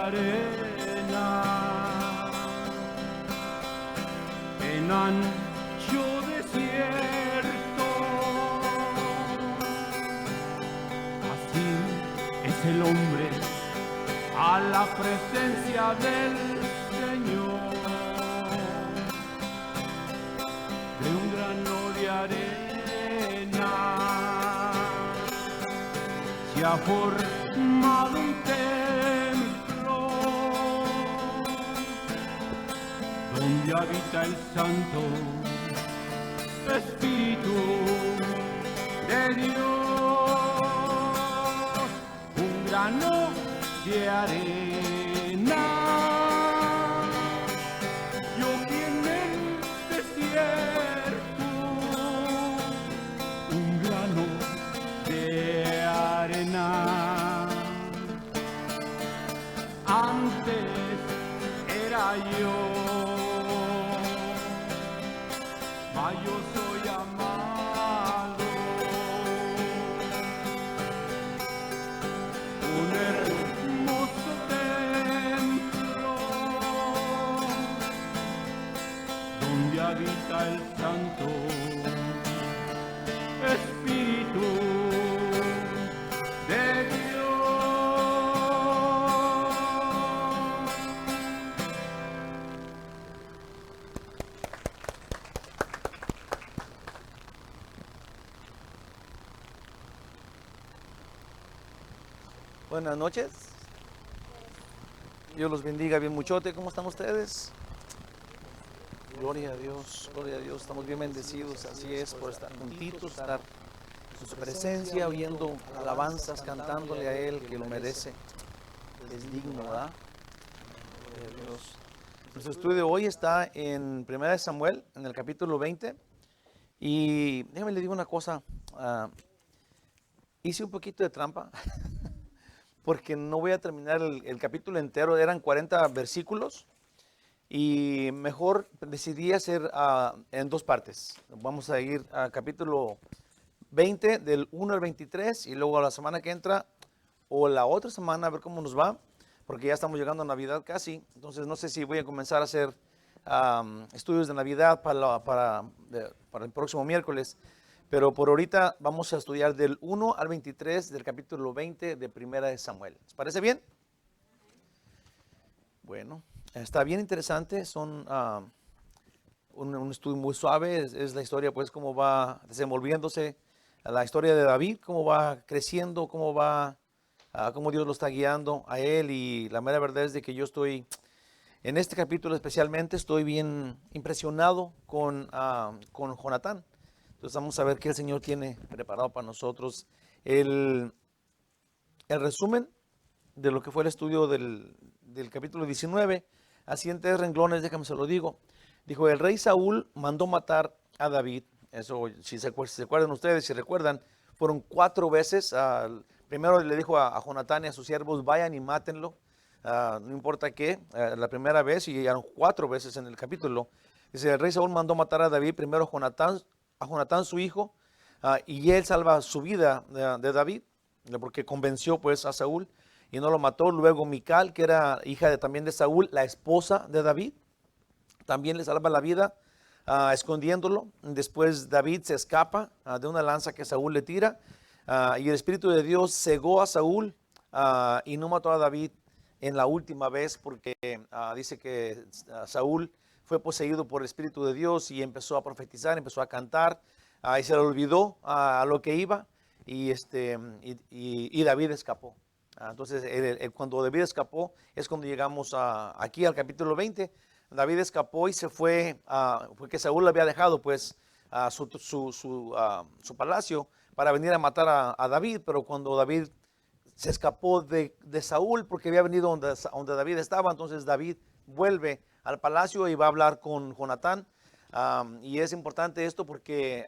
arena, en ancho desierto. Así es el hombre a la presencia del Señor. De un grano de arena se ha formado un templo donde habita el Santo Espíritu de Dios. Un grano de arena yo vi en el desierto, un grano de arena. Antes era yo, mas yo soy amado. Un hermoso templo donde habita el Santo Espíritu de Dios. Buenas noches. Dios los bendiga bien muchote. ¿Cómo están ustedes? Gloria a Dios, gloria a Dios. Estamos bien bendecidos. Así es, por estar juntitos, estar en su presencia, oyendo alabanzas, cantándole a Él que lo merece. Es digno, ¿verdad? Gloria a Dios. Nuestro estudio de hoy está en 1 Samuel, en el capítulo 20. Y déjame le digo una cosa. Hice un poquito de trampa. Porque no voy a terminar el capítulo entero, eran 40 versículos y mejor decidí hacer en dos partes. Vamos a ir al capítulo 20 del 1 al 23 y luego a la semana que entra o la otra semana a ver cómo nos va, porque ya estamos llegando a Navidad casi, entonces no sé si voy a comenzar a hacer estudios de Navidad para el próximo miércoles. Pero por ahorita vamos a estudiar del 1 al 23 del capítulo 20 de Primera de Samuel. ¿Les parece bien? Bueno, está bien interesante. Son un estudio muy suave. Es la historia, pues, cómo va desenvolviéndose. La historia de David, cómo va creciendo, cómo Dios lo está guiando a él. Y la mera verdad es de que yo estoy, en este capítulo especialmente, estoy bien impresionado con Jonatán. Entonces vamos a ver qué el Señor tiene preparado para nosotros. El resumen de lo que fue el estudio del capítulo 19, así en 3 renglones, déjame se lo digo. Dijo, el rey Saúl mandó matar a David. Eso, si se acuerdan ustedes, si recuerdan, fueron 4 veces. Primero le dijo a Jonatán y a sus siervos, vayan y mátenlo. No importa qué, la primera vez, y eran 4 veces en el capítulo. Dice, el rey Saúl mandó matar a David, primero a Jonatán su hijo, y él salva su vida de David, porque convenció pues a Saúl y no lo mató. Luego Mical, que era hija también de Saúl, la esposa de David, también le salva la vida escondiéndolo. Después David se escapa de una lanza que Saúl le tira, y el Espíritu de Dios cegó a Saúl y no mató a David en la última vez, porque dice que Saúl fue poseído por el Espíritu de Dios y empezó a profetizar, empezó a cantar, y se le olvidó a lo que iba, y David escapó. Entonces, cuando David escapó es cuando llegamos aquí al capítulo 20. David escapó y se fue, porque Saúl le había dejado pues su palacio para venir a matar a David, pero cuando David se escapó de Saúl porque había venido donde David estaba, entonces David vuelve al palacio y va a hablar con Jonatán. Y es importante esto porque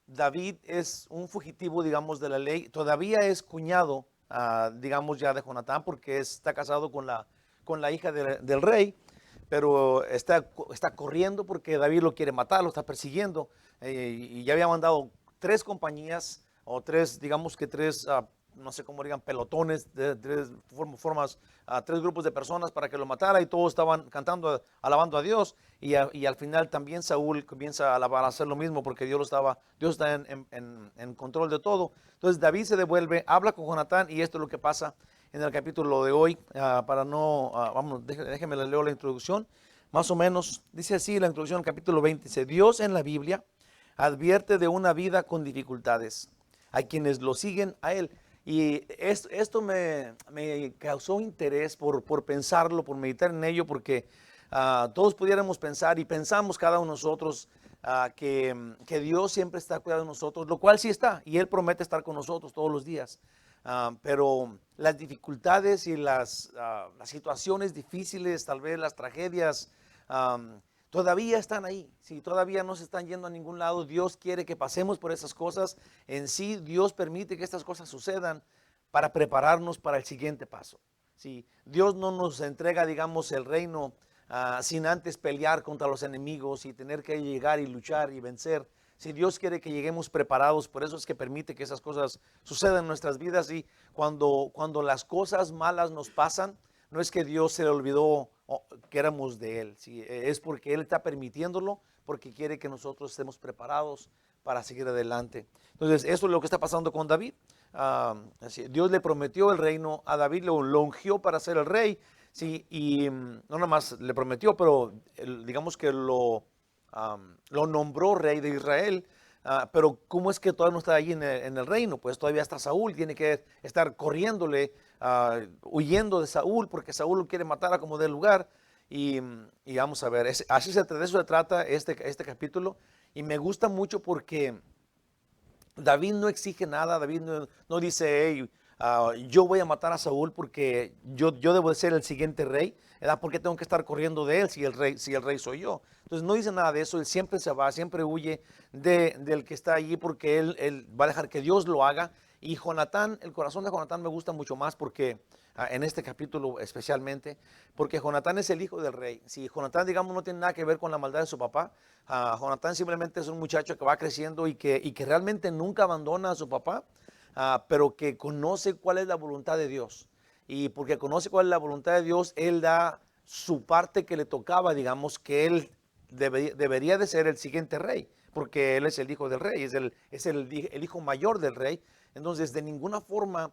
David es un fugitivo, digamos, de la ley. Todavía es cuñado, digamos, ya de Jonatán, porque está casado con la hija del rey, pero está corriendo porque David lo quiere matar, lo está persiguiendo. Y ya había mandado 3 compañías, o 3, digamos que 3 no sé cómo digan, pelotones, formas, tres grupos de personas para que lo matara y todos estaban cantando, alabando a Dios. Y al final también Saúl comienza a alabar, a hacer lo mismo porque Dios está en control de todo. Entonces David se devuelve, habla con Jonatán y esto es lo que pasa en el capítulo de hoy. Para no, déjeme le leo la introducción. Más o menos, dice así la introducción, capítulo 20, dice: Dios en la Biblia advierte de una vida con dificultades a quienes lo siguen a Él. Y esto me causó interés por pensarlo, por meditar en ello, porque todos pudiéramos pensar y pensamos cada uno de nosotros que Dios siempre está cuidando de nosotros, lo cual sí está, y Él promete estar con nosotros todos los días. Pero las dificultades y las situaciones difíciles, tal vez las tragedias, todavía están ahí. Si todavía no se están yendo a ningún lado, Dios quiere que pasemos por esas cosas. En sí, Dios permite que estas cosas sucedan para prepararnos para el siguiente paso. Si Dios no nos entrega, digamos, el reino sin antes pelear contra los enemigos y tener que llegar y luchar y vencer. Si Dios quiere que lleguemos preparados, por eso es que permite que esas cosas sucedan en nuestras vidas. Y cuando las cosas malas nos pasan, no es que Dios se le olvidó que éramos de Él, ¿sí? Es porque Él está permitiéndolo, porque quiere que nosotros estemos preparados para seguir adelante. Entonces, eso es lo que está pasando con David. Dios le prometió el reino a David, lo ungió para ser el rey, ¿sí? Y no nada más le prometió, pero digamos que lo nombró rey de Israel. Pero ¿cómo es que todavía no está allí en el reino? Pues todavía está Saúl, tiene que estar corriéndole, huyendo de Saúl, porque Saúl lo quiere matar a como dé lugar. Y vamos a ver, de eso se trata este capítulo. Y me gusta mucho porque David no exige nada, David no dice: hey, yo voy a matar a Saúl porque yo debo de ser el siguiente rey, ¿verdad? ¿Por qué tengo que estar corriendo de él si el rey soy yo? Entonces no dice nada de eso, él siempre se va, siempre huye del que está allí, porque él va a dejar que Dios lo haga. Y Jonatán, el corazón de Jonatán me gusta mucho más porque en este capítulo especialmente, porque Jonatán es el hijo del rey. Si Jonatán, digamos, no tiene nada que ver con la maldad de su papá, Jonatán simplemente es un muchacho que va creciendo y que realmente nunca abandona a su papá, pero que conoce cuál es la voluntad de Dios. Y porque conoce cuál es la voluntad de Dios, él da su parte que le tocaba, digamos, que él debería de ser el siguiente rey, porque él es el hijo del rey, es el hijo mayor del rey. Entonces, de ninguna forma,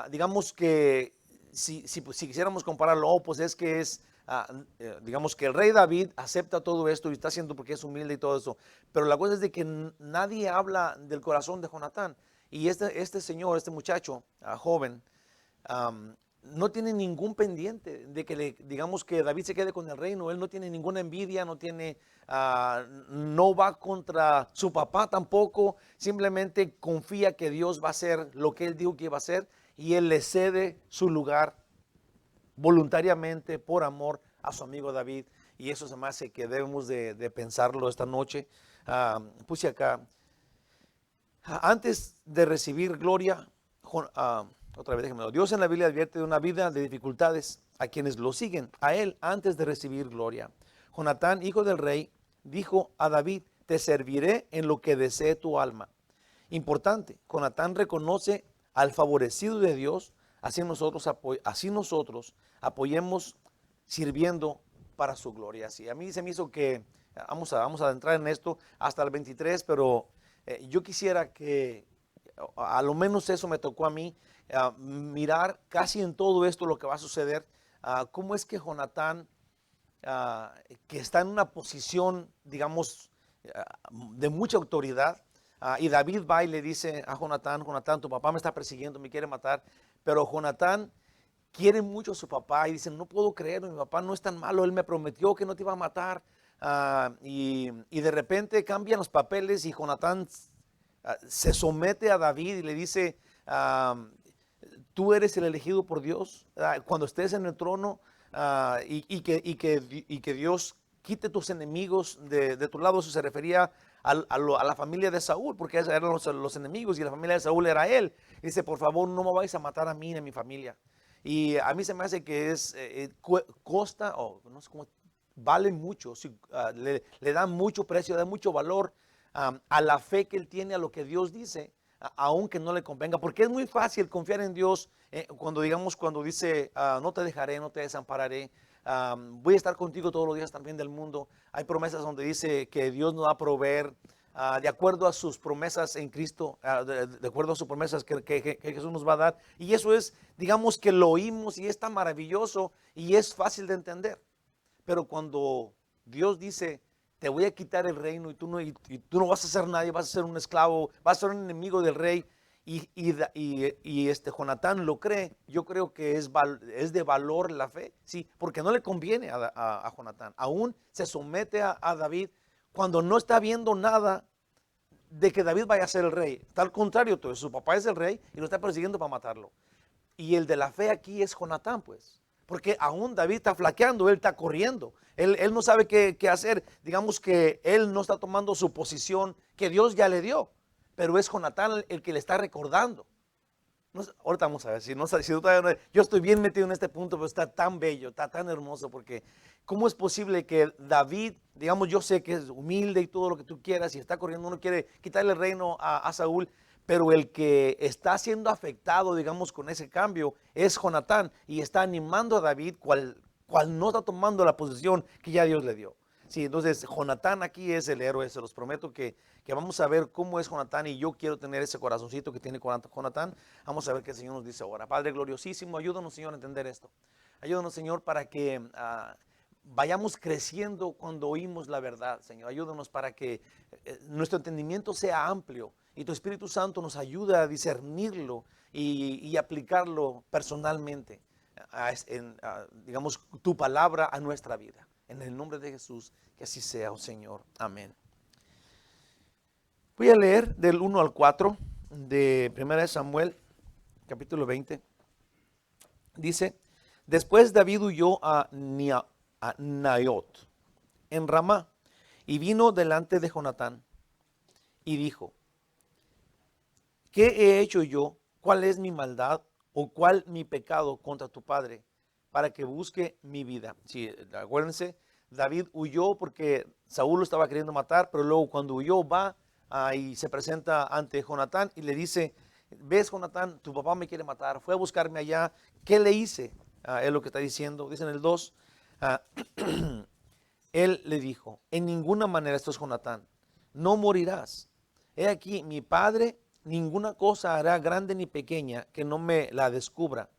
digamos que si quisiéramos compararlo, pues es que digamos que el rey David acepta todo esto y está haciendo porque es humilde y todo eso. Pero la cosa es de que nadie habla del corazón de Jonatán. Y este señor, este muchacho joven, no tiene ningún pendiente de que digamos que David se quede con el reino. Él no tiene ninguna envidia, no va contra su papá tampoco. Simplemente confía que Dios va a hacer lo que él dijo que iba a hacer, y él le cede su lugar voluntariamente por amor a su amigo David. Y eso se me hace que debemos de pensarlo esta noche. Puse acá: antes de recibir gloria, otra vez déjenmelo, Dios en la Biblia advierte de una vida de dificultades a quienes lo siguen a Él antes de recibir gloria. Jonatán, hijo del rey, dijo a David: te serviré en lo que desee tu alma. Importante, Jonatán reconoce al favorecido de Dios, así nosotros apoyemos sirviendo para su gloria. Así, a mí se me hizo que, vamos a entrar en esto hasta el 23, pero yo quisiera que, a lo menos eso me tocó a mí, mirar casi en todo esto lo que va a suceder, cómo es que Jonatán, que está en una posición, digamos, de mucha autoridad, y David va y le dice a Jonatán: Jonatán, tu papá me está persiguiendo, me quiere matar. Pero Jonatán quiere mucho a su papá y dice: no puedo creerlo, mi papá no es tan malo, él me prometió que no te iba a matar. Y de repente cambian los papeles y Jonatán se somete a David y le dice: tú eres el elegido por Dios, cuando estés en el trono, y que Dios quite tus enemigos de tu lado. Eso se refería a la familia de Saúl, porque eran los enemigos y la familia de Saúl era él. Dice: por favor, no me vais a matar a mí ni a mi familia. Y a mí se me hace que costa, o no sé cómo, vale mucho, le da mucho precio, da mucho valor a la fe que él tiene, a lo que Dios dice, aunque no le convenga, porque es muy fácil confiar en Dios cuando dice, no te dejaré, no te desampararé, voy a estar contigo todos los días también del mundo. Hay promesas donde dice que Dios nos va a proveer de acuerdo a sus promesas en Cristo, de acuerdo a sus promesas que Jesús nos va a dar. Y eso es, digamos que lo oímos y es tan maravilloso y es fácil de entender. Pero cuando Dios dice, te voy a quitar el reino y tú no vas a ser nadie, vas a ser un esclavo, vas a ser un enemigo del rey, y Jonatán lo cree, yo creo que es de valor la fe, sí, porque no le conviene a Jonatán. Aún se somete a David cuando no está viendo nada de que David vaya a ser el rey. Está al contrario, todo, su papá es el rey y lo está persiguiendo para matarlo. Y el de la fe aquí es Jonatán, pues. Porque aún David está flaqueando, él está corriendo. Él no sabe qué hacer. Digamos que él no está tomando su posición que Dios ya le dio. Pero es Jonatán el que le está recordando. No sé, ahorita vamos a ver, si tú todavía yo estoy bien metido en este punto, pero está tan bello, está tan hermoso, porque ¿cómo es posible que David, digamos, yo sé que es humilde y todo lo que tú quieras, y está corriendo, uno quiere quitarle el reino a Saúl, pero el que está siendo afectado, digamos, con ese cambio es Jonatán, y está animando a David, cual no está tomando la posición que ya Dios le dio. Sí, entonces Jonatán aquí es el héroe. Se los prometo que vamos a ver cómo es Jonatán, y yo quiero tener ese corazoncito que tiene Jonatán. Vamos a ver qué el Señor nos dice ahora. Padre gloriosísimo, ayúdanos, Señor, a entender esto. Ayúdanos, Señor, para que vayamos creciendo cuando oímos la verdad, Señor. Ayúdanos para que nuestro entendimiento sea amplio y tu Espíritu Santo nos ayude a discernirlo y aplicarlo personalmente, digamos, tu palabra a nuestra vida. En el nombre de Jesús, que así sea, oh Señor. Amén. Voy a leer del 1 al 4 de 1 Samuel, capítulo 20. Dice, después David huyó a Naiot, en Ramá, y vino delante de Jonatán, y dijo, ¿qué he hecho yo? ¿Cuál es mi maldad o cuál mi pecado contra tu padre, para que busque mi vida? Sí, acuérdense, David huyó porque Saúl lo estaba queriendo matar, pero luego cuando huyó va y se presenta ante Jonatán y le dice, ves, Jonatán, tu papá me quiere matar, fue a buscarme allá, ¿qué le hice? Es lo que está diciendo, dice en el 2, él le dijo, en ninguna manera, esto es Jonatán, no morirás. He aquí, mi padre ninguna cosa hará grande ni pequeña que no me la descubra.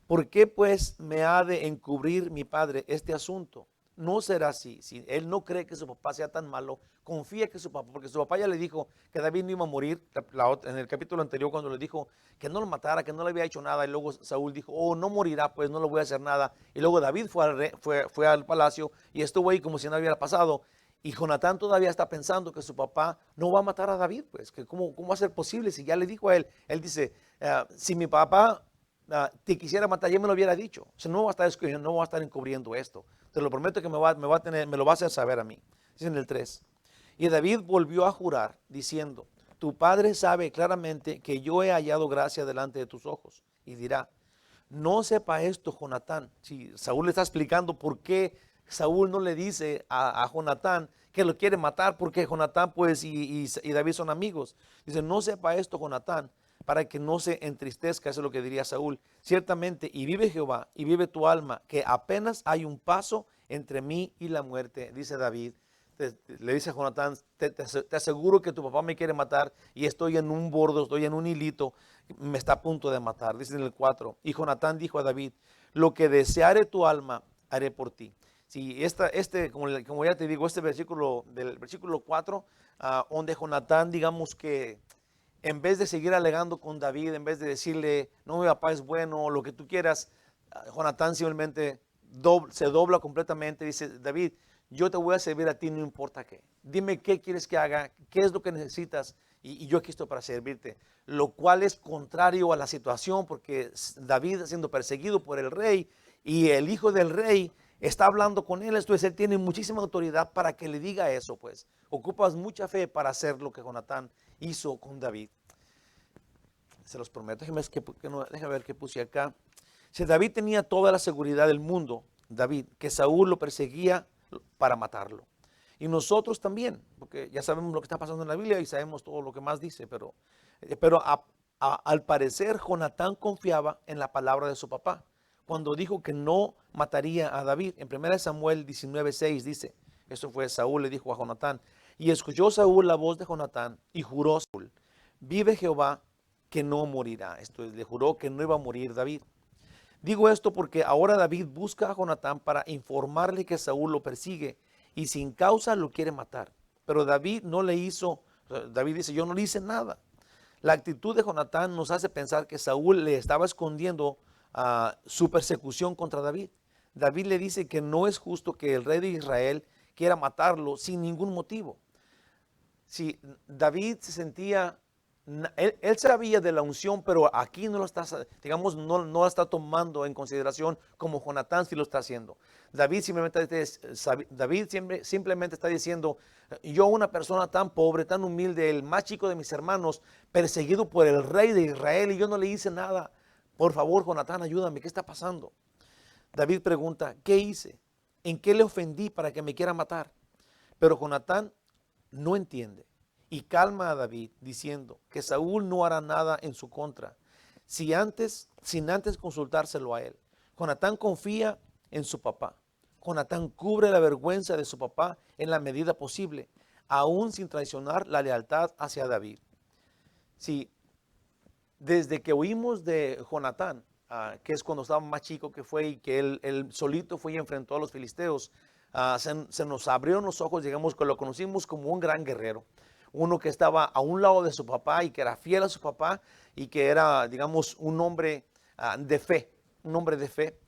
¿Por qué pues me ha de encubrir mi padre este asunto? No será así. Si él no cree que su papá sea tan malo, confía que su papá, porque su papá ya le dijo que David no iba a morir en el capítulo anterior, cuando le dijo que no lo matara, que no le había hecho nada, y luego Saúl dijo, oh, no morirá, pues no le voy a hacer nada. Y luego David fue al palacio y estuvo ahí como si no hubiera pasado. Y Jonatán todavía está pensando que su papá no va a matar a David, pues, que cómo va a ser posible si ya le dijo a él. Él dice, si mi papá te quisiera matar, ya me lo hubiera dicho. O sea, no va a estar encubriendo esto. Te lo prometo que me lo va a hacer saber a mí. Dice en el 3. Y David volvió a jurar, diciendo, tu padre sabe claramente que yo he hallado gracia delante de tus ojos. Y dirá, no sepa esto Jonatán. Si Saúl le está explicando por qué Saúl no le dice a Jonatán que lo quiere matar, porque Jonatán pues y David son amigos. Dice, no sepa esto Jonatán, para que no se entristezca. Eso es lo que diría Saúl. Ciertamente, y vive Jehová, y vive tu alma, que apenas hay un paso entre mí y la muerte, dice David. Le dice a Jonatán, te aseguro que tu papá me quiere matar y estoy en un bordo, estoy en un hilito, me está a punto de matar. Dice en el 4, y Jonatán dijo a David, lo que deseare tu alma, haré por ti. Sí, como ya te digo, este versículo, del versículo 4, donde Jonatán, digamos que en vez de seguir alegando con David, en vez de decirle, no, mi papá es bueno, lo que tú quieras, Jonatán simplemente se dobla completamente, dice, David, yo te voy a servir a ti, no importa qué. Dime qué quieres que haga, qué es lo que necesitas, y yo aquí estoy para servirte. Lo cual es contrario a la situación, porque David siendo perseguido por el rey, y el hijo del rey está hablando con él, entonces él tiene muchísima autoridad para que le diga eso, pues. Ocupas mucha fe para hacer lo que Jonatán hizo con David. Se los prometo. Déjame ver qué puse acá. Si David tenía toda la seguridad del mundo, David, que Saúl lo perseguía para matarlo. Y nosotros también, porque ya sabemos lo que está pasando en la Biblia y sabemos todo lo que más dice, pero Pero al parecer Jonatán confiaba en la palabra de su papá cuando dijo que no mataría a David. En 1 Samuel 19:6 dice, eso fue Saúl le dijo a Jonatán, y escuchó Saúl la voz de Jonatán y juró Saúl, vive Jehová que no morirá. Esto es, le juró que no iba a morir David. Digo esto porque ahora David busca a Jonatán para informarle que Saúl lo persigue y sin causa lo quiere matar. Pero David no le hizo, David dice, yo no le hice nada. La actitud de Jonatán nos hace pensar que Saúl le estaba escondiendo su persecución contra David. David le dice que no es justo que el rey de Israel quiera matarlo sin ningún motivo. Si David se sentía, él sabía de la unción, pero aquí no lo está, digamos, no lo está tomando en consideración como Jonatán sí lo está haciendo. David simplemente está diciendo, yo una persona tan pobre, tan humilde, el más chico de mis hermanos, perseguido por el rey de Israel y yo no le hice nada. Por favor, Jonatán, ayúdame, ¿qué está pasando? David pregunta, ¿qué hice? ¿En qué le ofendí para que me quiera matar? Pero Jonatán no entiende y calma a David diciendo que Saúl no hará nada en su contra sin antes consultárselo a él. Jonatán confía en su papá. Jonatán cubre la vergüenza de su papá en la medida posible, aún sin traicionar la lealtad hacia David. Sí, desde que oímos de Jonatán, que es cuando estaba más chico que fue y que él solito fue y enfrentó a los filisteos, se nos abrieron los ojos, digamos que lo conocimos como un gran guerrero, uno que estaba a un lado de su papá y que era fiel a su papá y que era, digamos, un hombre de fe, un hombre de fe.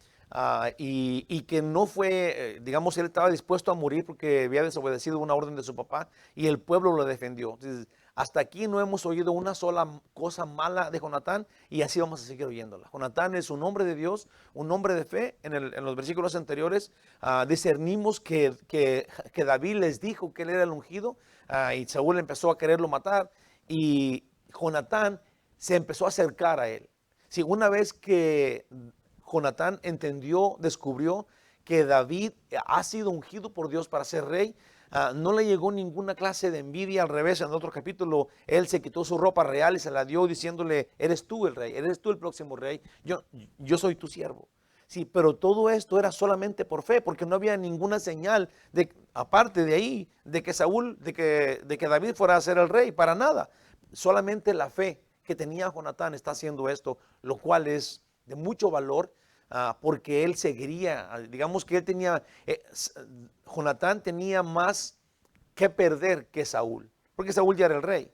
Y que no fue, digamos, él estaba dispuesto a morir porque había desobedecido una orden de su papá y el pueblo lo defendió. Entonces, hasta aquí no hemos oído una sola cosa mala de Jonatán y así vamos a seguir oyéndola. Jonatán es un hombre de Dios, un hombre de fe. En los versículos anteriores discernimos que David les dijo que él era el ungido y Saúl empezó a quererlo matar y Jonatán se empezó a acercar a él. Si una vez que Jonatán descubrió que David ha sido ungido por Dios para ser rey, no le llegó ninguna clase de envidia. Al revés, en otro capítulo, él se quitó su ropa real y se la dio diciéndole, eres tú el rey, eres tú el próximo rey, yo soy tu siervo. Sí, pero todo esto era solamente por fe, porque no había ninguna señal, aparte de ahí, de que David fuera a ser el rey, para nada. Solamente la fe que tenía Jonatán está haciendo esto, lo cual es de mucho valor, porque él seguiría, digamos que Jonatán tenía más que perder que Saúl, porque Saúl ya era el rey,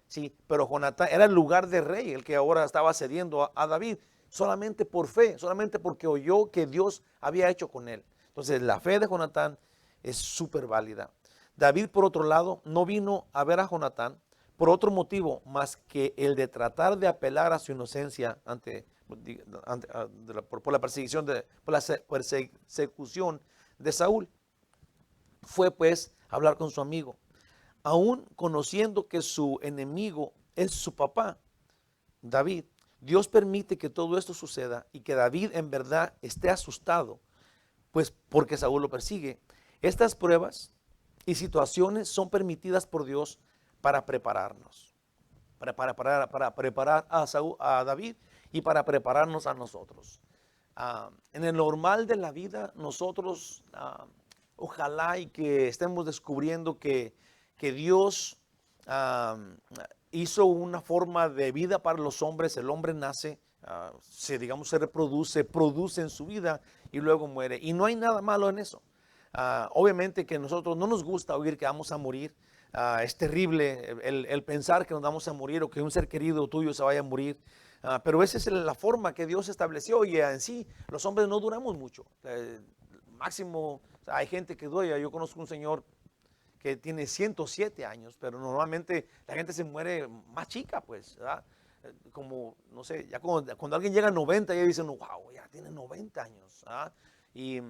sí, pero Jonatán era el lugar de rey, el que ahora estaba cediendo a David, solamente por fe, solamente porque oyó que Dios había hecho con él. Entonces la fe de Jonatán es súper válida. David, por otro lado, no vino a ver a Jonatán por otro motivo más que el de tratar de apelar a su inocencia por la persecución de Saúl. Fue pues a hablar con su amigo, aún conociendo que su enemigo es su papá, David. Dios permite que todo esto suceda y que David en verdad esté asustado, pues porque Saúl lo persigue. Estas pruebas y situaciones son permitidas por Dios para prepararnos, para preparar a David y para prepararnos a nosotros. En el normal de la vida, nosotros ojalá y que estemos descubriendo que Dios hizo una forma de vida para los hombres. El hombre nace, se reproduce, produce en su vida y luego muere. Y no hay nada malo en eso. Obviamente que a nosotros no nos gusta oír que vamos a morir. Es terrible el pensar que nos vamos a morir o que un ser querido tuyo se vaya a morir. Pero esa es la forma que Dios estableció y en sí los hombres no duramos mucho. Máximo, hay gente que dura. Yo conozco un señor que tiene 107 años, pero normalmente la gente se muere más chica, pues, ¿verdad? Como, no sé, ya cuando alguien llega a 90, ya dicen, wow, ya tiene 90 años. ¿Verdad? Y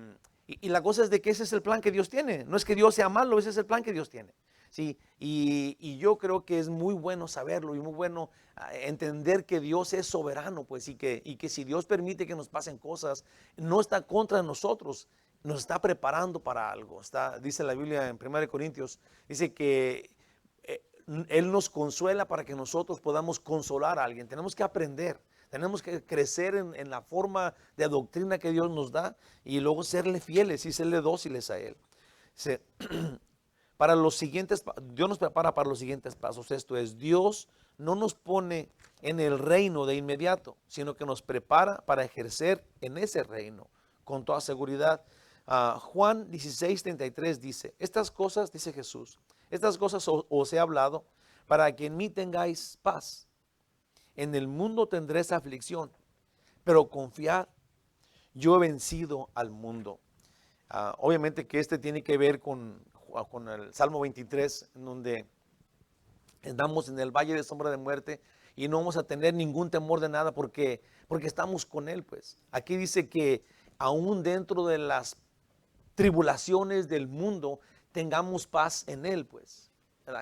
la cosa es de que ese es el plan que Dios tiene. No es que Dios sea malo, ese es el plan que Dios tiene. Sí, y yo creo que es muy bueno saberlo y muy bueno entender que Dios es soberano, pues, y que si Dios permite que nos pasen cosas, no está contra nosotros, nos está preparando para algo. Dice la Biblia en 1 Corintios, dice que Él nos consuela para que nosotros podamos consolar a alguien. Tenemos que aprender, tenemos que crecer en la forma de doctrina que Dios nos da y luego serle fieles y serle dóciles a Él. Para los siguientes, Dios nos prepara para los siguientes pasos. Esto es, Dios no nos pone en el reino de inmediato, sino que nos prepara para ejercer en ese reino con toda seguridad. Juan 16:33 dice, estas cosas, dice Jesús, estas cosas os he hablado para que en mí tengáis paz. En el mundo tendréis aflicción, pero confiad, yo he vencido al mundo. Obviamente que este tiene que ver con el Salmo 23, en donde andamos en el valle de sombra de muerte y no vamos a tener ningún temor de nada porque estamos con Él. Pues aquí dice que aún dentro de las tribulaciones del mundo tengamos paz en Él, pues.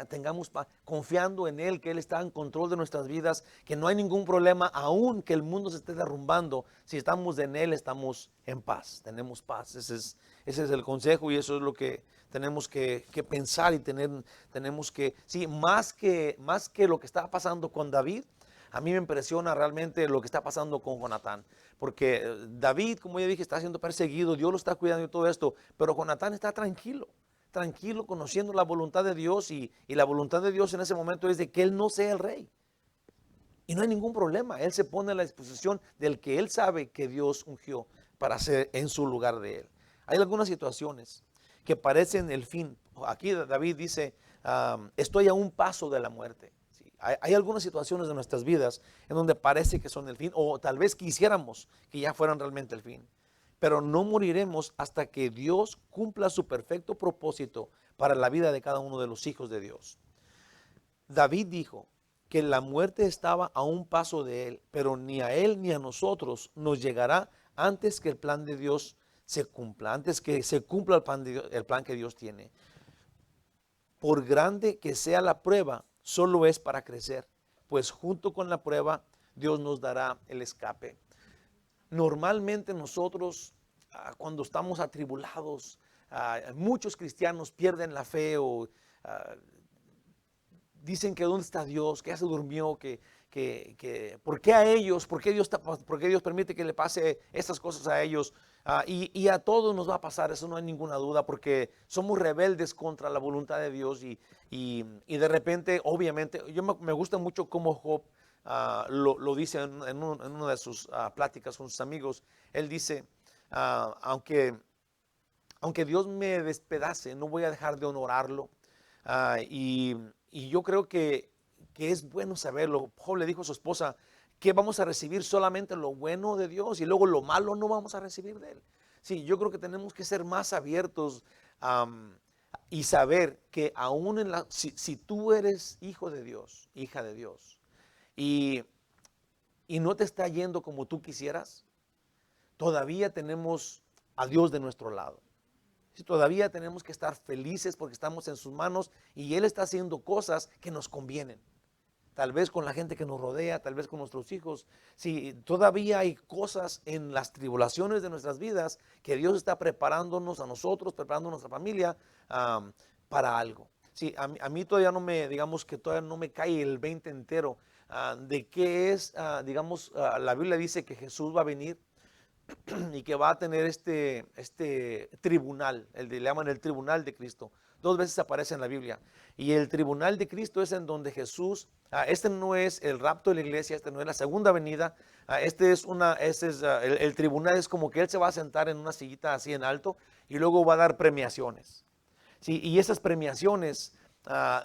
Tengamos paz, confiando en Él, que Él está en control de nuestras vidas, que no hay ningún problema, aun que el mundo se esté derrumbando. Si estamos en Él, estamos en paz, tenemos paz. Ese es el consejo y eso es lo que tenemos que pensar y tenemos que, sí, más que lo que estaba pasando con David, a mí me impresiona realmente lo que está pasando con Jonatán, porque David, como ya dije, está siendo perseguido, Dios lo está cuidando y todo esto, pero Jonatán está tranquilo conociendo la voluntad de Dios y la voluntad de Dios en ese momento es de que él no sea el rey. Y no hay ningún problema, él se pone a la disposición del que él sabe que Dios ungió para ser en su lugar de él. Hay algunas situaciones que parecen el fin. Aquí David dice, estoy a un paso de la muerte. ¿Sí? Hay algunas situaciones de nuestras vidas en donde parece que son el fin, o tal vez quisiéramos que ya fueran realmente el fin. Pero no moriremos hasta que Dios cumpla su perfecto propósito para la vida de cada uno de los hijos de Dios. David dijo que la muerte estaba a un paso de él, pero ni a él ni a nosotros nos llegará antes que el plan de Dios se cumpla, antes que se cumpla el plan que Dios tiene. Por grande que sea la prueba, solo es para crecer, pues junto con la prueba Dios nos dará el escape. Normalmente nosotros cuando estamos atribulados, muchos cristianos pierden la fe o dicen que dónde está Dios, que ya se durmió, que ¿por qué a ellos? ¿Por qué Dios permite que le pase estas cosas a ellos? Y a todos nos va a pasar, eso no hay ninguna duda, porque somos rebeldes contra la voluntad de Dios y de repente, obviamente, me gusta mucho cómo Job lo dice en una de sus pláticas con sus amigos. Él dice, aunque Dios me despedace, no voy a dejar de honorarlo. Y yo creo que es bueno saberlo. Job le dijo a su esposa que vamos a recibir solamente lo bueno de Dios y luego lo malo no vamos a recibir de Él. Sí, yo creo que tenemos que ser más abiertos y saber que aún si tú eres hijo de Dios, hija de Dios, y no te está yendo como tú quisieras, todavía tenemos a Dios de nuestro lado. Todavía tenemos que estar felices porque estamos en sus manos y Él está haciendo cosas que nos convienen. Tal vez con la gente que nos rodea, tal vez con nuestros hijos. Sí, todavía hay cosas en las tribulaciones de nuestras vidas que Dios está preparándonos a nosotros, preparando a nuestra familia para algo. Sí, a mí todavía digamos que todavía no me cae el 20 entero de qué es, la Biblia dice que Jesús va a venir y que va a tener este tribunal, le llaman el tribunal de Cristo. 2 veces aparece en la Biblia. Y el tribunal de Cristo es en donde Jesús, este no es el rapto de la iglesia, este no es la segunda venida, el tribunal es como que Él se va a sentar en una sillita así en alto y luego va a dar premiaciones. Sí, y esas premiaciones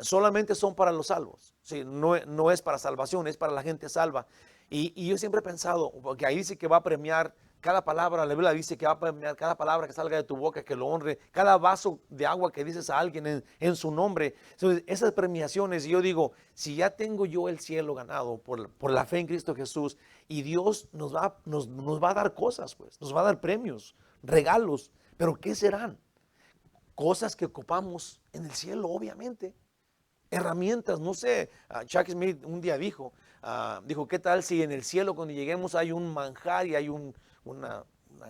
solamente son para los salvos. Sí, no es para salvación, es para la gente salva. Y yo siempre he pensado, porque ahí dice que va a premiar cada palabra, la Biblia dice que va a premiar cada palabra que salga de tu boca, que lo honre, cada vaso de agua que dices a alguien en su nombre. Entonces, esas premiaciones, yo digo, si ya tengo yo el cielo ganado por la fe en Cristo Jesús, y Dios nos va a dar cosas, pues, nos va a dar premios, regalos, pero ¿qué serán? Cosas que ocupamos en el cielo, obviamente. Herramientas, no sé, Chuck Smith un día dijo, ¿qué tal si en el cielo cuando lleguemos hay un manjar y hay una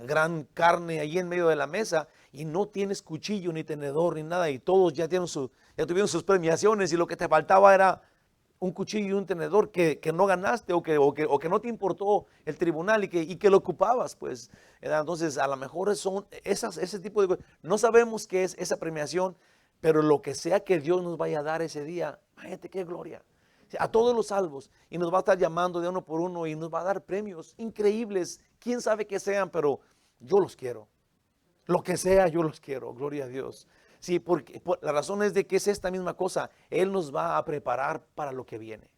gran carne ahí en medio de la mesa y no tienes cuchillo ni tenedor ni nada y todos ya ya tuvieron sus premiaciones y lo que te faltaba era un cuchillo y un tenedor que no ganaste o que no te importó el tribunal y que lo ocupabas, pues. ¿Verdad? Entonces, a lo mejor son ese tipo de cosas. No sabemos qué es esa premiación, pero lo que sea que Dios nos vaya a dar ese día, imagínate qué gloria. A todos los salvos, y nos va a estar llamando de uno por uno y nos va a dar premios increíbles. Quién sabe qué sean, pero yo los quiero. Lo que sea, yo los quiero, gloria a Dios. Sí, porque la razón es de que es esta misma cosa. Él nos va a preparar para lo que viene.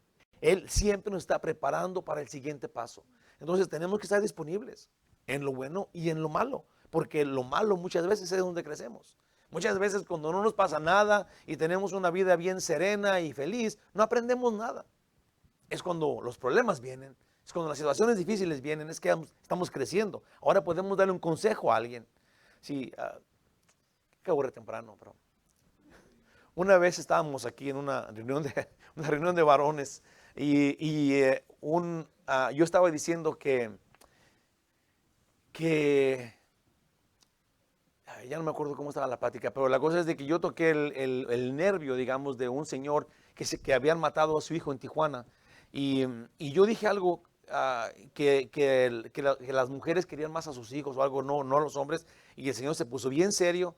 Él siempre nos está preparando para el siguiente paso. Entonces tenemos que estar disponibles en lo bueno y en lo malo, porque lo malo muchas veces es donde crecemos. Muchas veces cuando no nos pasa nada y tenemos una vida bien serena y feliz, no aprendemos nada. Es cuando los problemas vienen, es cuando las situaciones difíciles vienen, es que estamos creciendo. Ahora podemos darle un consejo a alguien. Sí, que aburre temprano, pero una vez estábamos aquí en una reunión de varones yo estaba diciendo que ya no me acuerdo cómo estaba la plática, pero la cosa es de que yo toqué el nervio, digamos, de un señor que habían matado a su hijo en Tijuana. Y yo dije algo que las mujeres querían más a sus hijos o algo, no a los hombres. Y el Señor se puso bien serio.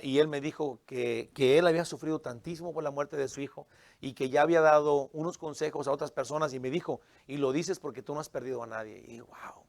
Y él me dijo que él había sufrido tantísimo por la muerte de su hijo y que ya había dado unos consejos a otras personas. Y me dijo, y lo dices porque tú no has perdido a nadie. Y wow.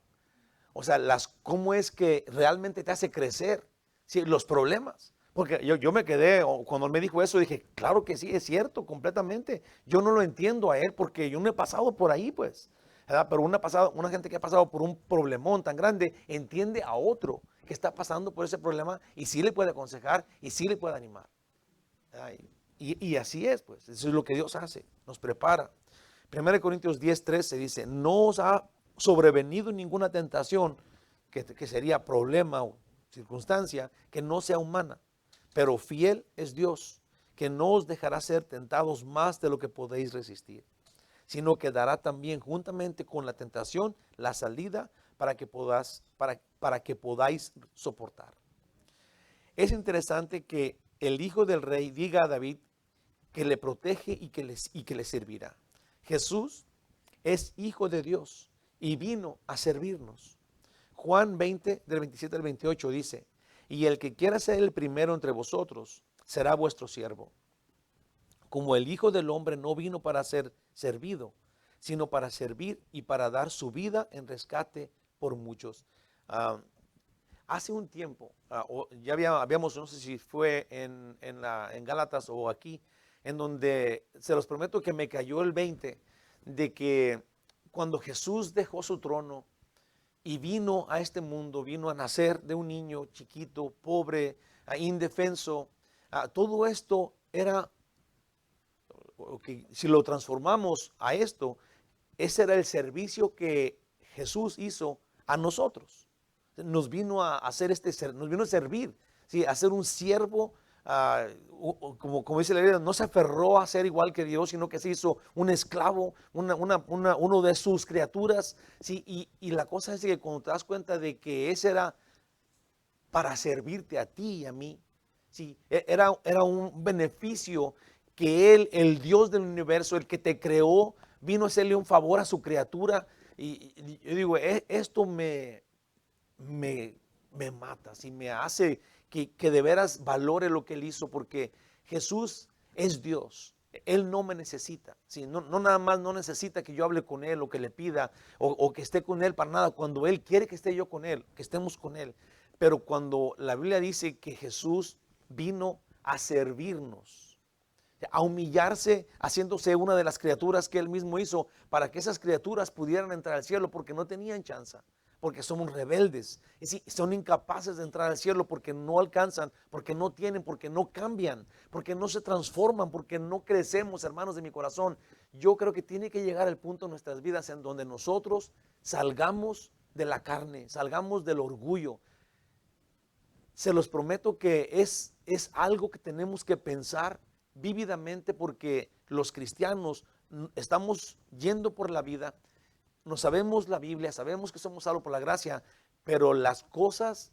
O sea, cómo es que realmente te hace crecer, ¿sí? Los problemas. Porque yo me quedé, cuando él me dijo eso, dije, claro que sí, es cierto, completamente. Yo no lo entiendo a él porque yo no he pasado por ahí, pues. ¿Verdad? Pero una gente que ha pasado por un problemón tan grande entiende a otro que está pasando por ese problema y sí le puede aconsejar y sí le puede animar. Y así es, pues. Eso es lo que Dios hace, nos prepara. 1 Corintios 10:13 dice, no os ha sobrevenido ninguna tentación, que sería problema o circunstancia, que no sea humana, pero fiel es Dios, que no os dejará ser tentados más de lo que podéis resistir, sino que dará también juntamente con la tentación la salida para que podáis soportar. Es interesante que el hijo del rey diga a David que le protege y que le servirá. Jesús es hijo de Dios y vino a servirnos. Juan 20, del 27 al 28 dice, y el que quiera ser el primero entre vosotros será vuestro siervo. Como el Hijo del Hombre no vino para ser servido, sino para servir y para dar su vida en rescate por muchos. Hace un tiempo, ya habíamos, no sé si fue en Gálatas o aquí, en donde se los prometo que me cayó el 20 de que cuando Jesús dejó su trono y vino a este mundo, vino a nacer de un niño chiquito, pobre, indefenso, todo esto era, si lo transformamos a esto, ese era el servicio que Jesús hizo a nosotros. Nos vino a hacer nos vino a servir, ¿sí? A ser un siervo. Como dice la Biblia, no se aferró a ser igual que Dios, sino que se hizo un esclavo, uno de sus criaturas, ¿sí? Y la cosa es que cuando te das cuenta de que ese era para servirte a ti y a mí, ¿sí? Era un beneficio que Él, el Dios del universo, el que te creó, vino a hacerle un favor a su criatura. Y yo digo, esto me mata, ¿sí? Me hace que de veras valore lo que Él hizo, porque Jesús es Dios. Él no me necesita, ¿sí? No nada más no necesita que yo hable con Él o que le pida o que esté con Él para nada. Cuando Él quiere que esté yo con Él, que estemos con Él. Pero cuando la Biblia dice que Jesús vino a servirnos, a humillarse, haciéndose una de las criaturas que Él mismo hizo para que esas criaturas pudieran entrar al cielo, porque no tenían chance, porque somos rebeldes, y sí, son incapaces de entrar al cielo porque no alcanzan, porque no tienen, porque no cambian, porque no se transforman, porque no crecemos, hermanos de mi corazón. Yo creo que tiene que llegar el punto en nuestras vidas en donde nosotros salgamos de la carne, salgamos del orgullo. Se los prometo que es algo que tenemos que pensar vívidamente, porque los cristianos estamos yendo por la vida, no sabemos la Biblia, sabemos que somos salvos por la gracia, pero las cosas,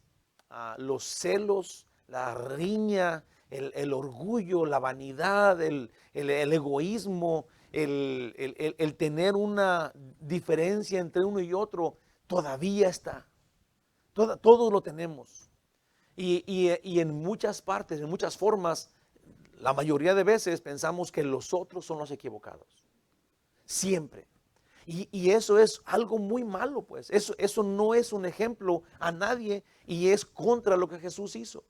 los celos, la riña, el orgullo, la vanidad, el egoísmo, el tener una diferencia entre uno y otro, todavía está. Todos lo tenemos. Y en muchas partes, en muchas formas, la mayoría de veces pensamos que los otros son los equivocados. Siempre. Y eso es algo muy malo, pues. Eso no es un ejemplo a nadie y es contra lo que Jesús hizo.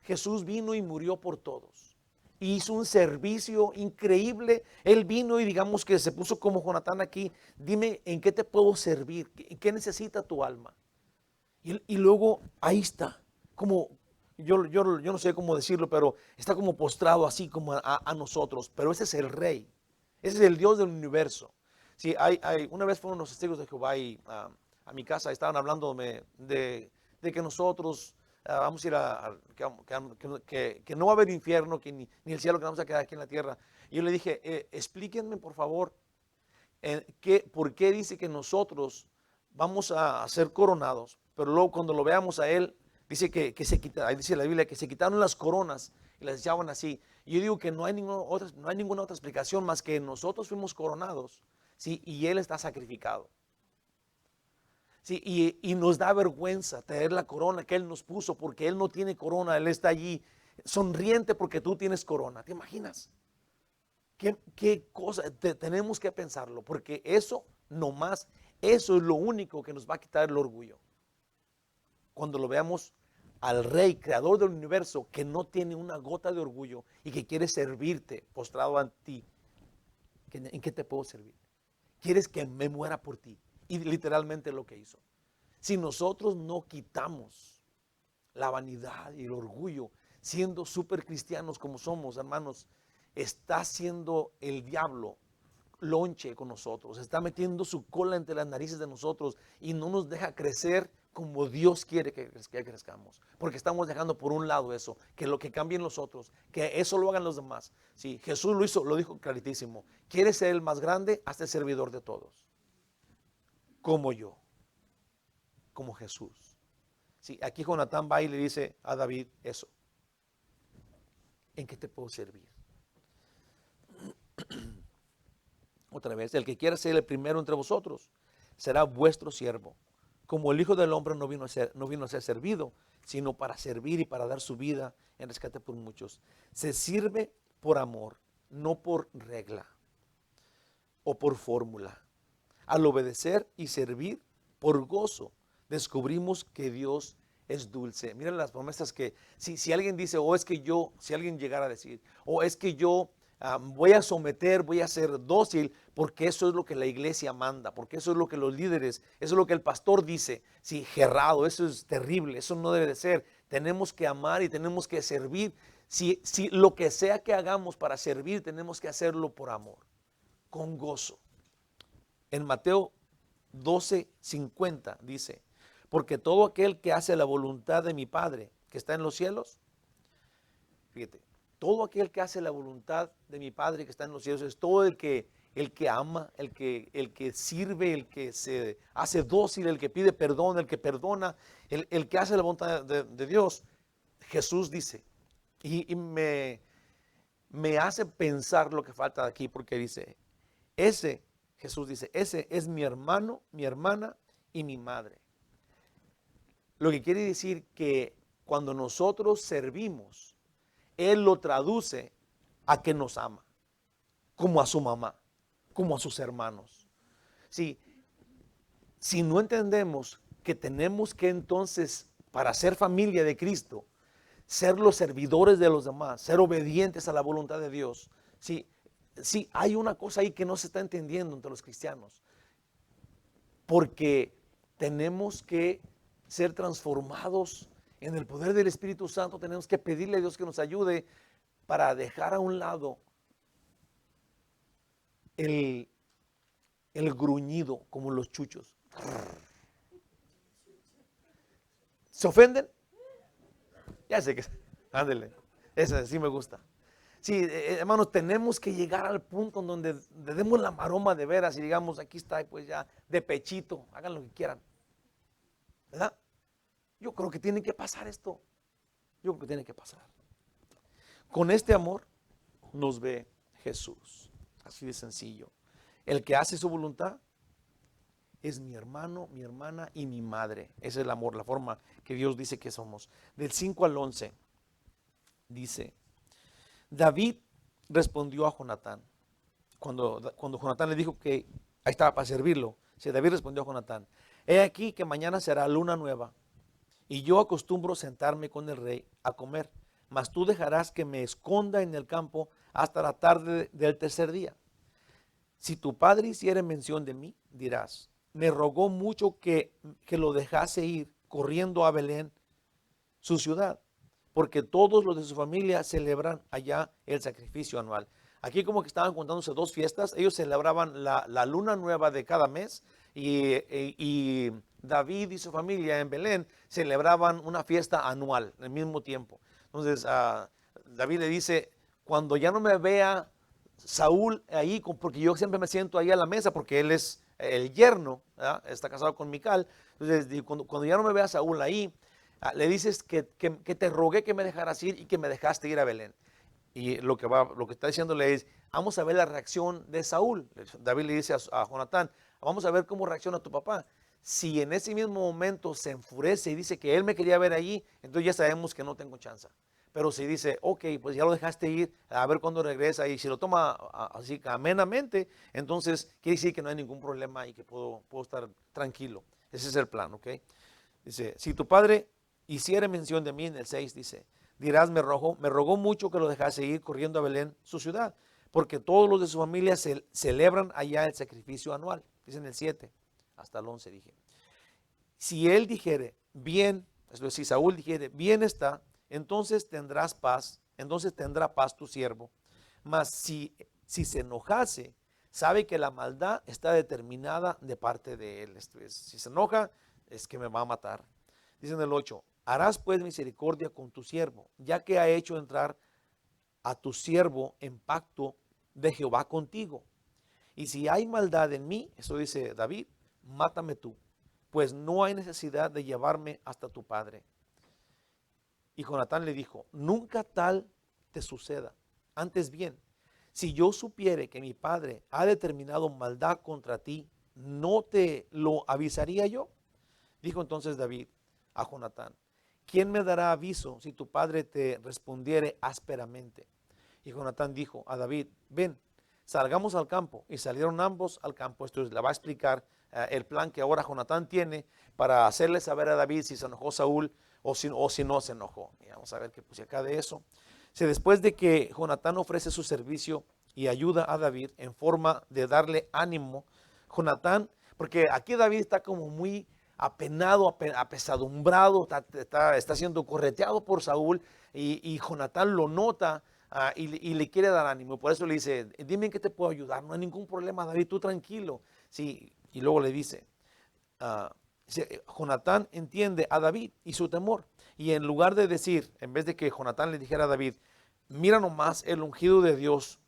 Jesús vino y murió por todos. Hizo un servicio increíble. Él vino y digamos que se puso como Jonatán aquí. Dime, ¿en qué te puedo servir? ¿Qué necesita tu alma? Y luego ahí está. Como, yo no sé cómo decirlo, pero está como postrado así como a nosotros. Pero ese es el Rey. Ese es el Dios del universo. Sí, una vez fueron los testigos de Jehová a mi casa, estaban hablándome de que nosotros vamos a ir que no va a haber infierno, que ni el cielo, que vamos a quedar aquí en la tierra. Y yo le dije, explíquenme por favor, ¿por qué dice que nosotros vamos a ser coronados, pero luego cuando lo veamos a Él, dice que se quita, ahí dice la Biblia, que se quitaron las coronas y las echaban así? Y yo digo que no hay ninguna otra explicación más que nosotros fuimos coronados, ¿sí? Y Él está sacrificado. Sí, y nos da vergüenza tener la corona que Él nos puso, porque Él no tiene corona, Él está allí sonriente porque tú tienes corona. ¿Te imaginas? ¿Qué cosa? Tenemos que pensarlo, porque eso nomás, eso es lo único que nos va a quitar el orgullo. Cuando lo veamos al Rey, creador del universo, que no tiene una gota de orgullo y que quiere servirte postrado ante ti. ¿En qué te puedo servir? ¿Quieres que me muera por ti? Y literalmente lo que hizo. Si nosotros no quitamos la vanidad y el orgullo, siendo súper cristianos como somos, hermanos, está haciendo el diablo lonche con nosotros, está metiendo su cola entre las narices de nosotros y no nos deja crecer como Dios quiere que crezcamos, porque estamos dejando por un lado eso, que lo que cambien los otros, que eso lo hagan los demás. Sí, Jesús lo hizo, lo dijo clarísimo: ¿quieres ser el más grande? Hazte servidor de todos, como yo, como Jesús. Sí, aquí Jonatán va y le dice a David eso: ¿en qué te puedo servir? Otra vez, el que quiera ser el primero entre vosotros será vuestro siervo. Como el Hijo del Hombre no vino a ser servido, sino para servir y para dar su vida en rescate por muchos. Se sirve por amor, no por regla o por fórmula. Al obedecer y servir por gozo, descubrimos que Dios es dulce. Miren las promesas que, si alguien dice, si alguien llegara a decir, es que yo voy a someter, voy a ser dócil, porque eso es lo que la iglesia manda, porque eso es lo que los líderes, eso es lo que el pastor dice. Sí, Gerrado, eso es terrible, eso no debe de ser. Tenemos que amar y tenemos que servir. Si lo que sea que hagamos para servir, tenemos que hacerlo por amor, con gozo. En Mateo 12:50 dice: porque todo aquel que hace la voluntad de mi Padre que está en los cielos, fíjate, todo aquel que hace la voluntad de mi Padre que está en los cielos, es todo el que ama, el que sirve, el que se hace dócil, el que pide perdón, el que perdona, el que hace la voluntad de Dios. Jesús dice, y me hace pensar lo que falta de aquí, porque dice, Jesús dice, ese es mi hermano, mi hermana y mi madre. Lo que quiere decir que cuando nosotros servimos, Él lo traduce a que nos ama, como a su mamá, como a sus hermanos. Si no entendemos que tenemos que entonces, para ser familia de Cristo, ser los servidores de los demás, ser obedientes a la voluntad de Dios, sí, hay una cosa ahí que no se está entendiendo entre los cristianos, porque tenemos que ser transformados en el poder del Espíritu Santo. Tenemos que pedirle a Dios que nos ayude para dejar a un lado el gruñido como los chuchos. ¿Se ofenden? Ya sé que, ándele, esa sí me gusta. Sí, hermanos, tenemos que llegar al punto en donde le demos la maroma de veras y digamos, aquí está, pues ya, de pechito, hagan lo que quieran. ¿Verdad? Yo creo que tiene que pasar esto. Yo creo que tiene que pasar. Con este amor nos ve Jesús. Así de sencillo. El que hace su voluntad es mi hermano, mi hermana y mi madre. Ese es el amor, la forma que Dios dice que somos. Del 5 al 11 dice, David respondió a Jonatán. Cuando Jonatán le dijo que ahí estaba para servirlo, David respondió a Jonatán, he aquí que mañana será luna nueva, y yo acostumbro sentarme con el rey a comer, mas tú dejarás que me esconda en el campo hasta la tarde del tercer día. Si tu padre hiciere mención de mí, dirás, me rogó mucho que lo dejase ir corriendo a Belén, su ciudad, porque todos los de su familia celebran allá el sacrificio anual. Aquí como que estaban contándose dos fiestas. Ellos celebraban la luna nueva de cada mes y David y su familia en Belén celebraban una fiesta anual al mismo tiempo. Entonces David le dice, cuando ya no me vea Saúl ahí, porque yo siempre me siento ahí a la mesa porque él es el yerno, ¿verdad? Está casado con Mical. Entonces cuando ya no me vea Saúl ahí, le dices que te rogué que me dejaras ir y que me dejaste ir a Belén. Y lo que está diciéndole es, vamos a ver la reacción de Saúl. David le dice a Jonatán, vamos a ver cómo reacciona tu papá. Si en ese mismo momento se enfurece y dice que él me quería ver allí, entonces ya sabemos que no tengo chance. Pero si dice, ok, pues ya lo dejaste ir, a ver cuándo regresa, y si lo toma así amenamente, entonces quiere decir que no hay ningún problema y que puedo estar tranquilo. Ese es el plan, ok. Dice, si tu padre hiciera mención de mí, en el 6 dice, dirás, me rogó mucho que lo dejase ir corriendo a Belén, su ciudad, porque todos los de su familia celebran allá el sacrificio anual. Dice en el 7, hasta el 11 dije. Si él dijere, bien, es decir, si Saúl dijere, bien está, entonces tendrás paz, entonces tendrá paz tu siervo. Mas si se enojase, sabe que la maldad está determinada de parte de él. Esto es, si se enoja, es que me va a matar. Dice en el 8, harás pues misericordia con tu siervo, ya que ha hecho entrar a tu siervo en pacto de Jehová contigo. Y si hay maldad en mí, eso dice David, mátame tú, pues no hay necesidad de llevarme hasta tu padre. Y Jonatán le dijo, nunca tal te suceda. Antes bien, si yo supiere que mi padre ha determinado maldad contra ti, ¿no te lo avisaría yo? Dijo entonces David a Jonatán, ¿quién me dará aviso si tu padre te respondiere ásperamente? Y Jonatán dijo a David, ven, salgamos al campo. Y salieron ambos al campo. Esto le va a explicar el plan que ahora Jonatán tiene para hacerle saber a David si se enojó Saúl o si no se enojó. Y vamos a ver qué puse acá de eso. Después de que Jonatán ofrece su servicio y ayuda a David en forma de darle ánimo, Jonatán, porque aquí David está como muy apenado, apesadumbrado, está siendo correteado por Saúl y Jonatán lo nota y le quiere dar ánimo. Por eso le dice, dime en qué te puedo ayudar, no hay ningún problema, David, tú tranquilo. Sí, y luego le dice, Jonatán entiende a David y su temor. Y en lugar de decir, en vez de que Jonatán le dijera a David, mira nomás el ungido de Dios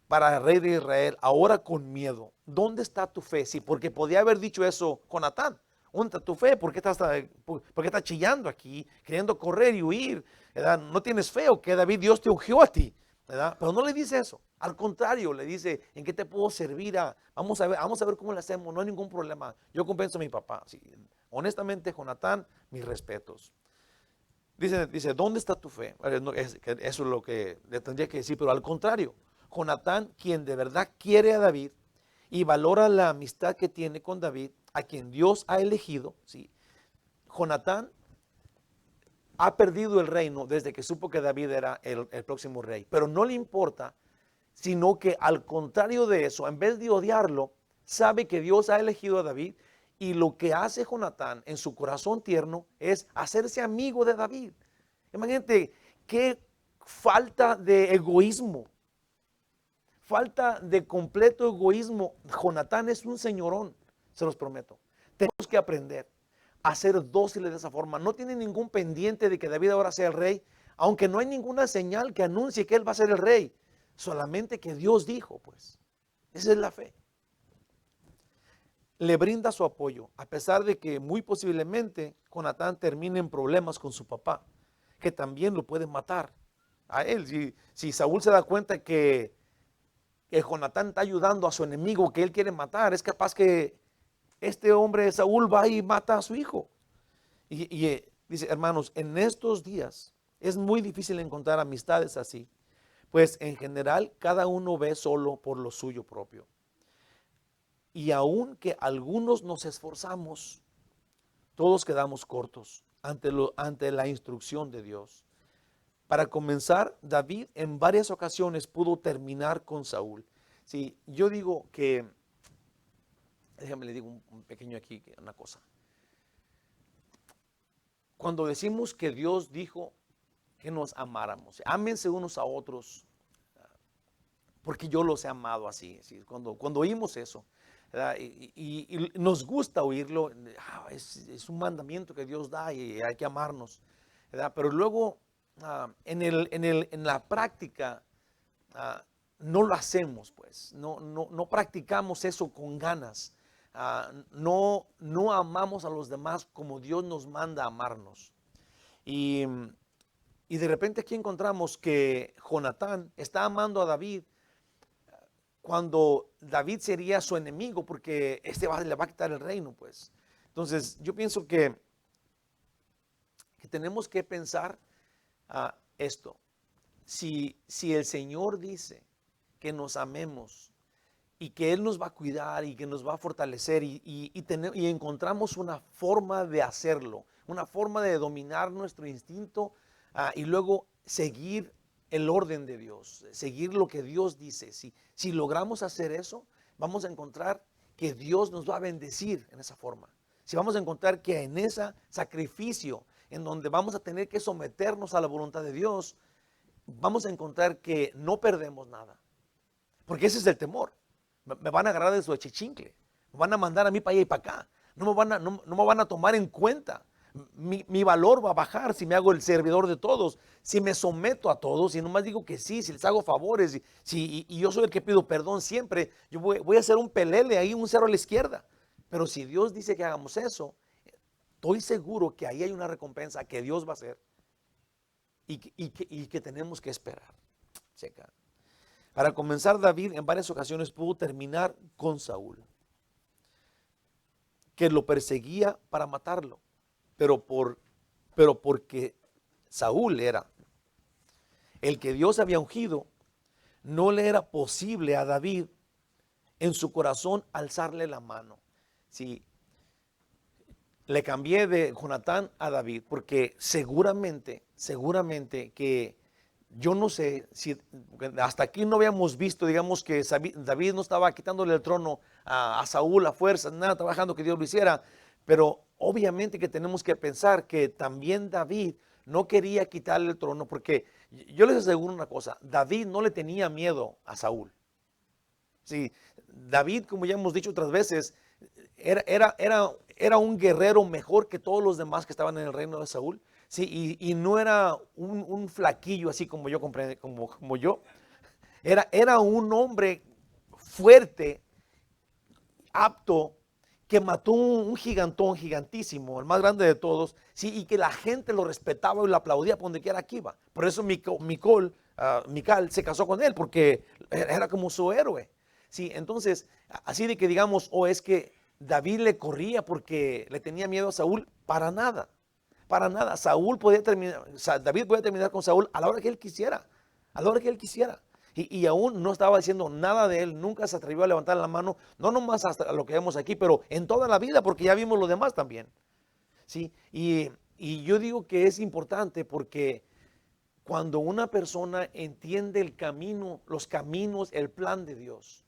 para el rey de Israel, ahora con miedo, ¿dónde está tu fe? Sí, porque podía haber dicho eso Jonatán. ¿Dónde está tu fe? ¿Por qué estás chillando aquí, queriendo correr y huir? ¿Verdad? ¿No tienes fe o qué, David? Dios te ungió a ti, ¿verdad? Pero no le dice eso. Al contrario, le dice, ¿en qué te puedo servir? Vamos a ver cómo le hacemos. No hay ningún problema. Yo compenso a mi papá. Sí. Honestamente, Jonatán, mis respetos. Dice, ¿dónde está tu fe? Eso es lo que le tendría que decir, pero al contrario, Jonatán, quien de verdad quiere a David y valora la amistad que tiene con David, a quien Dios ha elegido, ¿sí? Jonatán ha perdido el reino desde que supo que David era el próximo rey, pero no le importa, sino que al contrario de eso, en vez de odiarlo, sabe que Dios ha elegido a David y lo que hace Jonatán en su corazón tierno es hacerse amigo de David. Imagínate qué falta de egoísmo, falta de completo egoísmo. Jonatán es un señorón, se los prometo. Tenemos que aprender a ser dóciles de esa forma. No tiene ningún pendiente de que David ahora sea el rey, aunque no hay ninguna señal que anuncie que él va a ser el rey. Solamente que Dios dijo, pues. Esa es la fe. Le brinda su apoyo, a pesar de que muy posiblemente Jonatán termine en problemas con su papá, que también lo pueden matar. a él. Si Saúl se da cuenta que Jonatán está ayudando a su enemigo que él quiere matar, es capaz que este hombre Saúl va y mata a su hijo. Dice, hermanos, en estos días es muy difícil encontrar amistades así, pues en general cada uno ve solo por lo suyo propio. Y aunque algunos nos esforzamos, todos quedamos cortos ante la instrucción de Dios. Para comenzar, David en varias ocasiones pudo terminar con Saúl. Sí, yo digo que, déjame le digo un pequeño aquí, una cosa. Cuando decimos que Dios dijo que nos amáramos, ámense unos a otros, porque yo los he amado así. ¿Sí? Cuando oímos eso, y nos gusta oírlo, es un mandamiento que Dios da y hay que amarnos, ¿verdad? Pero luego en la práctica no lo hacemos, pues, no practicamos eso con ganas, no amamos a los demás como Dios nos manda a amarnos. Y de repente aquí encontramos que Jonatán está amando a David cuando David sería su enemigo, porque le va a quitar el reino, pues. Entonces, yo pienso que tenemos que pensar esto. Si el Señor dice que nos amemos y que Él nos va a cuidar y que nos va a fortalecer y encontramos una forma de hacerlo, una forma de dominar nuestro instinto y luego seguir el orden de Dios, seguir lo que Dios dice. Si logramos hacer eso, vamos a encontrar que Dios nos va a bendecir en esa forma. Si vamos a encontrar que en ese sacrificio, en donde vamos a tener que someternos a la voluntad de Dios, vamos a encontrar que no perdemos nada. Porque ese es el temor. Me van a agarrar de su achichincle, me van a mandar a mí para allá y para acá, no me van a tomar en cuenta. Mi valor va a bajar si me hago el servidor de todos, si me someto a todos y nomás digo que sí, si les hago favores, y yo soy el que pido perdón siempre, yo voy a hacer un pelele ahí, un cero a la izquierda. Pero si Dios dice que hagamos eso, estoy seguro que ahí hay una recompensa que Dios va a hacer y que tenemos que esperar. Checa. Para comenzar, David en varias ocasiones pudo terminar con Saúl, que lo perseguía para matarlo. Pero porque Saúl era el que Dios había ungido, no le era posible a David en su corazón alzarle la mano. Sí, le cambié de Jonatán a David porque seguramente que yo no sé si hasta aquí no habíamos visto, digamos, que David no estaba quitándole el trono a Saúl a fuerza, nada, trabajando que Dios lo hiciera. Pero obviamente que tenemos que pensar que también David no quería quitarle el trono, porque yo les aseguro una cosa, David no le tenía miedo a Saúl. Sí, David, como ya hemos dicho otras veces, era un guerrero mejor que todos los demás que estaban en el reino de Saúl. Sí, y no era un flaquillo así como yo comprendí, como yo. Era un hombre fuerte, apto, que mató un gigantón, gigantísimo, el más grande de todos, sí, y que la gente lo respetaba y lo aplaudía por donde quiera que iba. Por eso Mical se casó con él, porque era como su héroe. Sí, entonces, así de que digamos, es que David le corría porque le tenía miedo a Saúl, para nada. Para nada. David podía terminar con Saúl a la hora que él quisiera. A la hora que él quisiera. Y aún no estaba diciendo nada de él, nunca se atrevió a levantar la mano, no nomás hasta lo que vemos aquí, pero en toda la vida, porque ya vimos lo demás también. ¿Sí? Y yo digo que es importante porque cuando una persona entiende el camino, los caminos, el plan de Dios,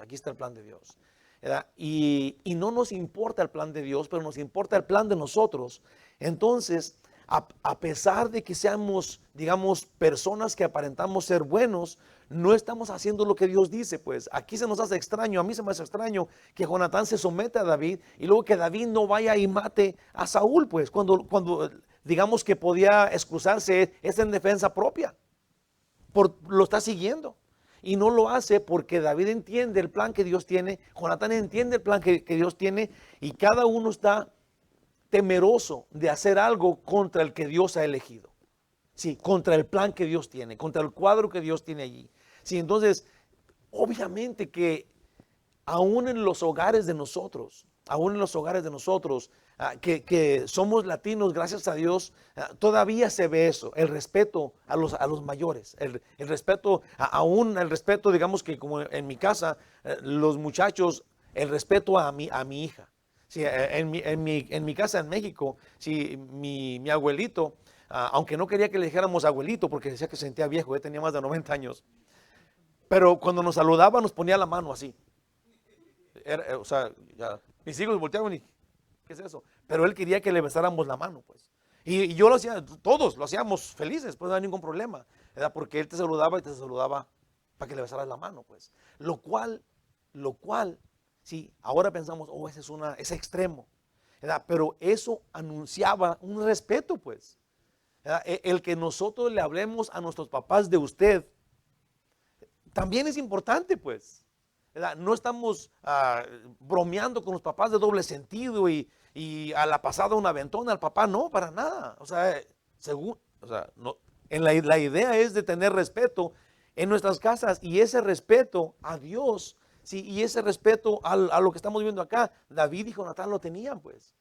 aquí está el plan de Dios, ¿verdad? Y no nos importa el plan de Dios, pero nos importa el plan de nosotros. Entonces, a pesar de que seamos, digamos, personas que aparentamos ser buenos, no estamos haciendo lo que Dios dice. Pues aquí se nos hace extraño, a mí se me hace extraño que Jonatán se someta a David y luego que David no vaya y mate a Saúl, pues cuando digamos que podía excusarse, es en defensa propia, lo está siguiendo. Y no lo hace porque David entiende el plan que Dios tiene, Jonatán entiende el plan que Dios tiene, y cada uno está temeroso de hacer algo contra el que Dios ha elegido. Sí, contra el plan que Dios tiene, contra el cuadro que Dios tiene allí. Sí, entonces, obviamente que aún en los hogares de nosotros, aún en los hogares de nosotros, que somos latinos, gracias a Dios, todavía se ve eso, el respeto a los mayores, el respeto, aún el respeto, digamos que como en mi casa, los muchachos, el respeto a mi hija. Sí, en mi casa en México, sí, mi abuelito, aunque no quería que le dijéramos abuelito porque decía que se sentía viejo, ya tenía más de 90 años, pero cuando nos saludaba nos ponía la mano así. O sea, ya, mis hijos volteaban y, ¿qué es eso? Pero él quería que le besáramos la mano, pues. Y yo lo hacía, todos lo hacíamos felices, pues no había ningún problema, ¿verdad? Porque él te saludaba y te saludaba para que le besaras la mano, pues. Lo cual, sí, ahora pensamos, oh, es extremo, ¿verdad? Pero eso anunciaba un respeto, pues. ¿Verdad? El que nosotros le hablemos a nuestros papás de usted, también es importante, pues. ¿Verdad? No estamos bromeando con los papás de doble sentido y a la pasada una aventona al papá, no, para nada. O sea, no, la idea es de tener respeto en nuestras casas y ese respeto a Dios, sí, y ese respeto a lo que estamos viendo acá, David y Jonatán lo tenían, pues.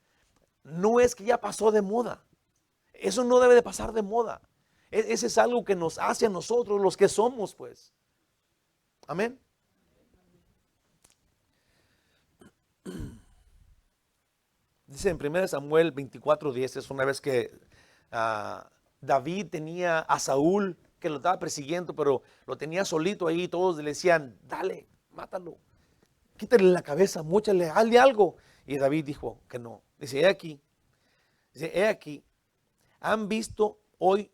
No es que ya pasó de moda. Eso no debe de pasar de moda. Ese es algo que nos hace a nosotros los que somos, pues. Amén. Dice en 1 Samuel 24:10, es una vez que David tenía a Saúl que lo estaba persiguiendo, pero lo tenía solito ahí, todos le decían, dale, mátalo, quítale la cabeza, múchale, hazle algo. Y David dijo que no. Dice, he aquí, han visto hoy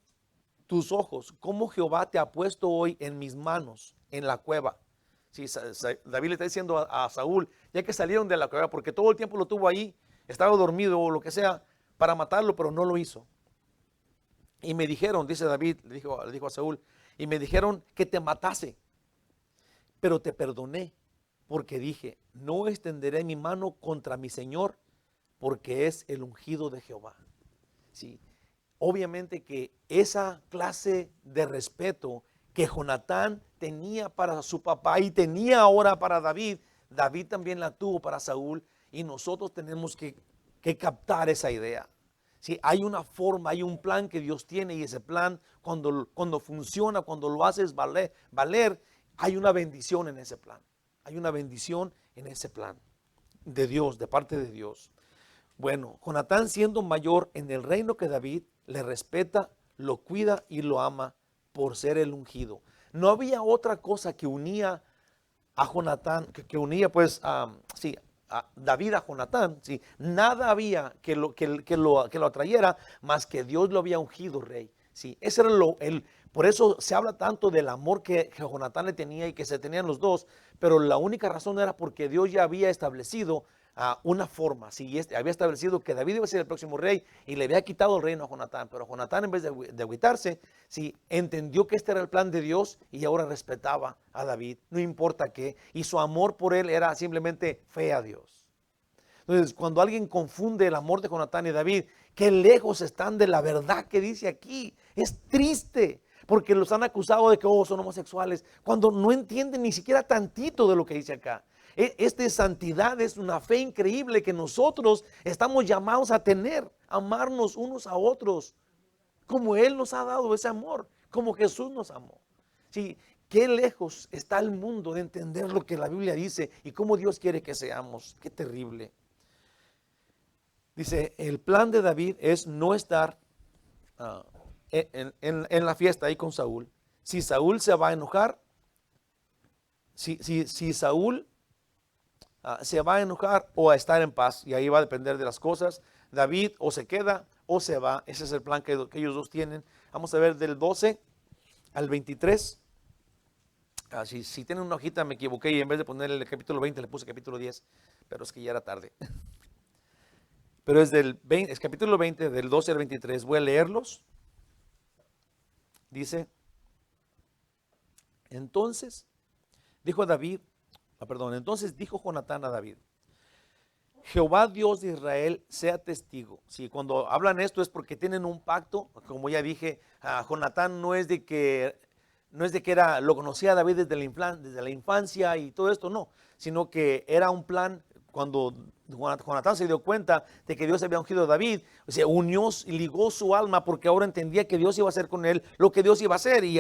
tus ojos, cómo Jehová te ha puesto hoy en mis manos, en la cueva. Sí, David le está diciendo a Saúl, ya que salieron de la cueva, porque todo el tiempo lo tuvo ahí, estaba dormido o lo que sea, para matarlo, pero no lo hizo. Y me dijeron, dice David, le dijo a Saúl, y me dijeron que te matase, pero te perdoné, porque dije, no extenderé mi mano contra mi Señor, porque es el ungido de Jehová. Sí, obviamente que esa clase de respeto que Jonatán tenía para su papá y tenía ahora para David, David también la tuvo para Saúl y nosotros tenemos que captar esa idea. Sí, hay una forma, hay un plan que Dios tiene y ese plan cuando funciona, cuando lo haces valer, hay una bendición en ese plan. Hay una bendición en ese plan de Dios, de parte de Dios. Bueno, Jonatán siendo mayor en el reino que David, le respeta, lo cuida y lo ama por ser el ungido. No había otra cosa que unía a Jonatán, que unía pues sí, a David a Jonatán, sí, nada había que lo atrayera más que Dios lo había ungido rey. Sí, ese era por eso se habla tanto del amor que Jonatán le tenía y que se tenían los dos, pero la única razón era porque Dios ya había establecido una forma, sí, había establecido que David iba a ser el próximo rey y le había quitado el reino a Jonatán, pero Jonatán en vez de agüitarse, sí, entendió que este era el plan de Dios y ahora respetaba a David, no importa qué, y su amor por él era simplemente fe a Dios. Entonces, cuando alguien confunde el amor de Jonatán y David, qué lejos están de la verdad que dice aquí. Es triste, porque los han acusado de que son homosexuales, cuando no entienden ni siquiera tantito de lo que dice acá. Esta santidad es una fe increíble que nosotros estamos llamados a tener, amarnos unos a otros, como Él nos ha dado ese amor, como Jesús nos amó. Sí, qué lejos está el mundo de entender lo que la Biblia dice y cómo Dios quiere que seamos. Qué terrible. Dice, el plan de David es no estar en la fiesta ahí con Saúl. Si Saúl se va a enojar, si Saúl se va a enojar o a estar en paz, y ahí va a depender de las cosas, David o se queda o se va. Ese es el plan que ellos dos tienen. Vamos a ver del 12 al 23. Si tienen una hojita me equivoqué y en vez de ponerle el capítulo 20 le puse capítulo 10, pero es que ya era tarde. Pero es capítulo 20 del 12 al 23. Voy a leerlos. Dice, entonces dijo Jonatán a David, Jehová Dios de Israel sea testigo. Sí, cuando hablan esto es porque tienen un pacto, como ya dije, Jonatán no es de que lo conocía a David desde la infancia y todo esto, no, sino que era un plan. Cuando Jonatán se dio cuenta de que Dios había ungido a David, se unió y ligó su alma porque ahora entendía que Dios iba a hacer con él lo que Dios iba a hacer. Y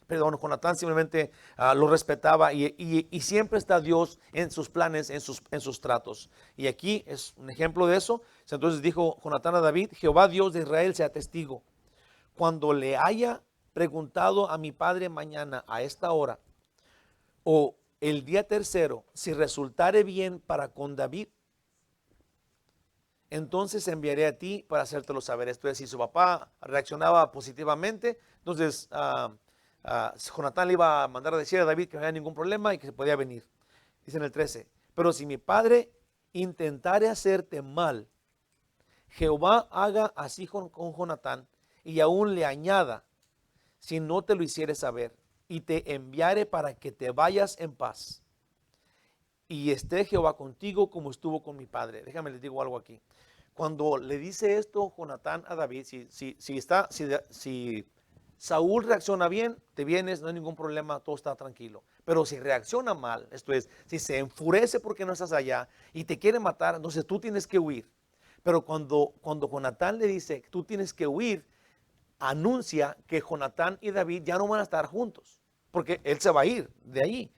Jonatán simplemente lo respetaba y siempre está Dios en sus planes, en sus tratos. Y aquí es un ejemplo de eso. Entonces dijo Jonatán a David: Jehová Dios de Israel sea testigo. Cuando le haya preguntado a mi padre mañana a esta hora o el día tercero, si resultare bien para con David, entonces enviaré a ti para hacértelo saber. Esto es, si su papá reaccionaba positivamente, entonces Jonatán le iba a mandar a decir a David que no había ningún problema y que se podía venir. Dice en el 13, pero si mi padre intentare hacerte mal, Jehová haga así con Jonatán y aún le añada, si no te lo hiciere saber, y te enviare para que te vayas en paz. Y esté Jehová contigo como estuvo con mi padre. Déjame les digo algo aquí. Cuando le dice esto Jonatán a David, si Saúl reacciona bien, te vienes, no hay ningún problema, todo está tranquilo. Pero si reacciona mal, esto es, si se enfurece porque no estás allá y te quiere matar, entonces tú tienes que huir. Pero cuando Jonatán le dice, tú tienes que huir, anuncia que Jonatán y David ya no van a estar juntos, porque él se va a ir de ahí.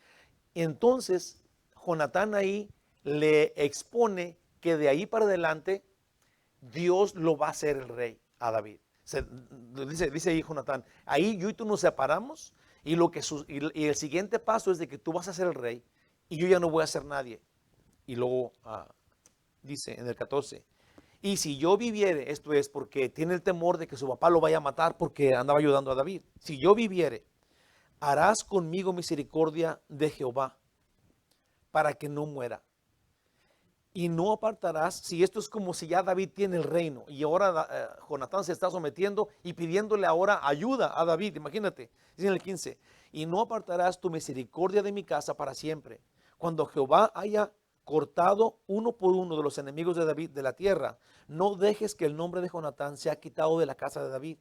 Entonces, Jonatán ahí le expone que de ahí para adelante Dios lo va a hacer el rey a David. Dice ahí Jonatán, ahí yo y tú nos separamos y el siguiente paso es de que tú vas a ser el rey y yo ya no voy a ser nadie. Y luego dice en el 14, y si yo viviere, esto es porque tiene el temor de que su papá lo vaya a matar porque andaba ayudando a David. Si yo viviere, harás conmigo misericordia de Jehová para que no muera. Y no apartarás, si esto es como si ya David tiene el reino y ahora Jonatán se está sometiendo y pidiéndole ahora ayuda a David, imagínate, dice en el 15, y no apartarás tu misericordia de mi casa para siempre. Cuando Jehová haya cortado uno por uno de los enemigos de David de la tierra, no dejes que el nombre de Jonatán sea quitado de la casa de David.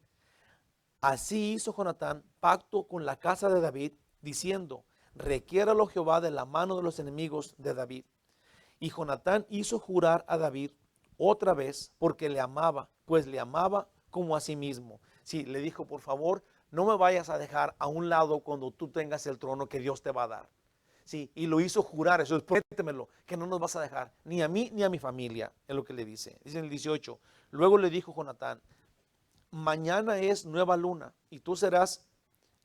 Así hizo Jonatán pacto con la casa de David, diciendo, requiéralo Jehová de la mano de los enemigos de David. Y Jonatán hizo jurar a David otra vez porque le amaba, pues le amaba como a sí mismo. Sí, le dijo, por favor, no me vayas a dejar a un lado cuando tú tengas el trono que Dios te va a dar. Sí, y lo hizo jurar, eso es, prométemelo, que no nos vas a dejar, ni a mí ni a mi familia, es lo que le dice. Dice en el 18, luego le dijo Jonatán, mañana es nueva luna y tú serás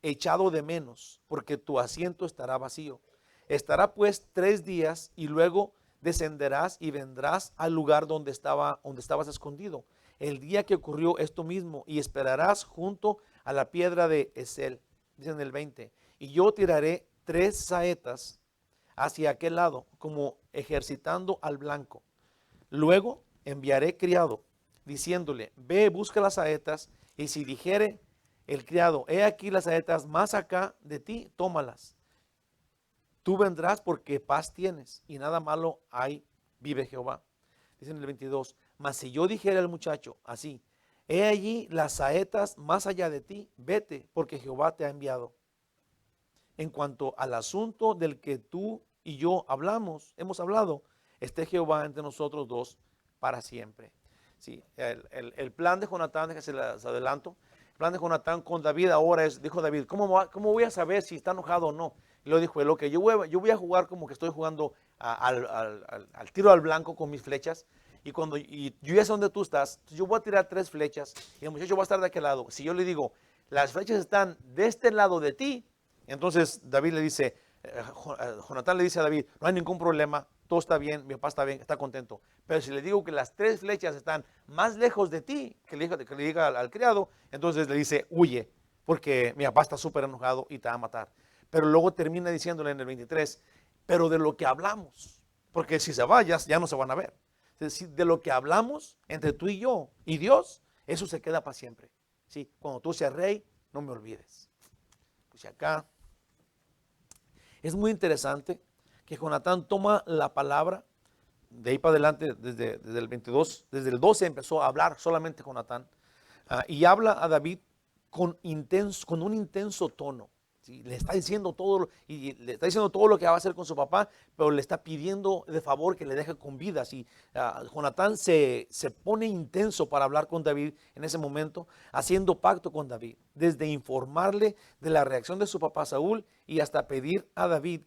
echado de menos, porque tu asiento estará vacío. Estará pues 3 días y luego descenderás y vendrás al lugar donde estabas escondido, el día que ocurrió esto mismo, y esperarás junto a la piedra de Esel. Dice en el 20, y yo tiraré 3 saetas hacia aquel lado, como ejercitando al blanco. Luego enviaré criado, diciéndole, ve, busca las saetas, y si dijere el criado, he aquí las saetas más acá de ti, tómalas. Tú vendrás porque paz tienes y nada malo hay, vive Jehová. Dice en el 22, mas si yo dijera al muchacho así, he allí las saetas más allá de ti, vete porque Jehová te ha enviado. En cuanto al asunto del que tú y yo hemos hablado, esté Jehová entre nosotros dos para siempre. Sí, el plan de Jonatán, déjese les adelanto, el plan de Jonatán con David ahora es, dijo David, ¿cómo voy a saber si está enojado o no? Y lo dijo, lo que yo voy a jugar como que estoy jugando al tiro al blanco con mis flechas, y yo ya sé dónde tú estás, yo voy a tirar 3 flechas y el muchacho va a estar de aquel lado. Si yo le digo, las flechas están de este lado de ti, entonces David le dice, Jonatán le dice a David, no hay ningún problema, todo está bien, mi papá está bien, está contento. Pero si le digo que las 3 flechas están más lejos de ti, que le diga al criado, entonces le dice, huye, porque mi papá está súper enojado y te va a matar. Pero luego termina diciéndole en el 23, pero de lo que hablamos, porque si se va, ya no se van a ver. De lo que hablamos entre tú y yo y Dios, eso se queda para siempre. ¿Sí? Cuando tú seas rey, no me olvides. Pues acá es muy interesante que Jonatán toma la palabra de ahí para adelante, desde el 22, desde el 12 empezó a hablar solamente con Jonatán. Y habla a David con un intenso tono. ¿Sí? Le está diciendo y le está diciendo todo lo que va a hacer con su papá, pero le está pidiendo de favor que le deje con vida. ¿Sí? Jonatán se pone intenso para hablar con David en ese momento, haciendo pacto con David, desde informarle de la reacción de su papá Saúl y hasta pedir a David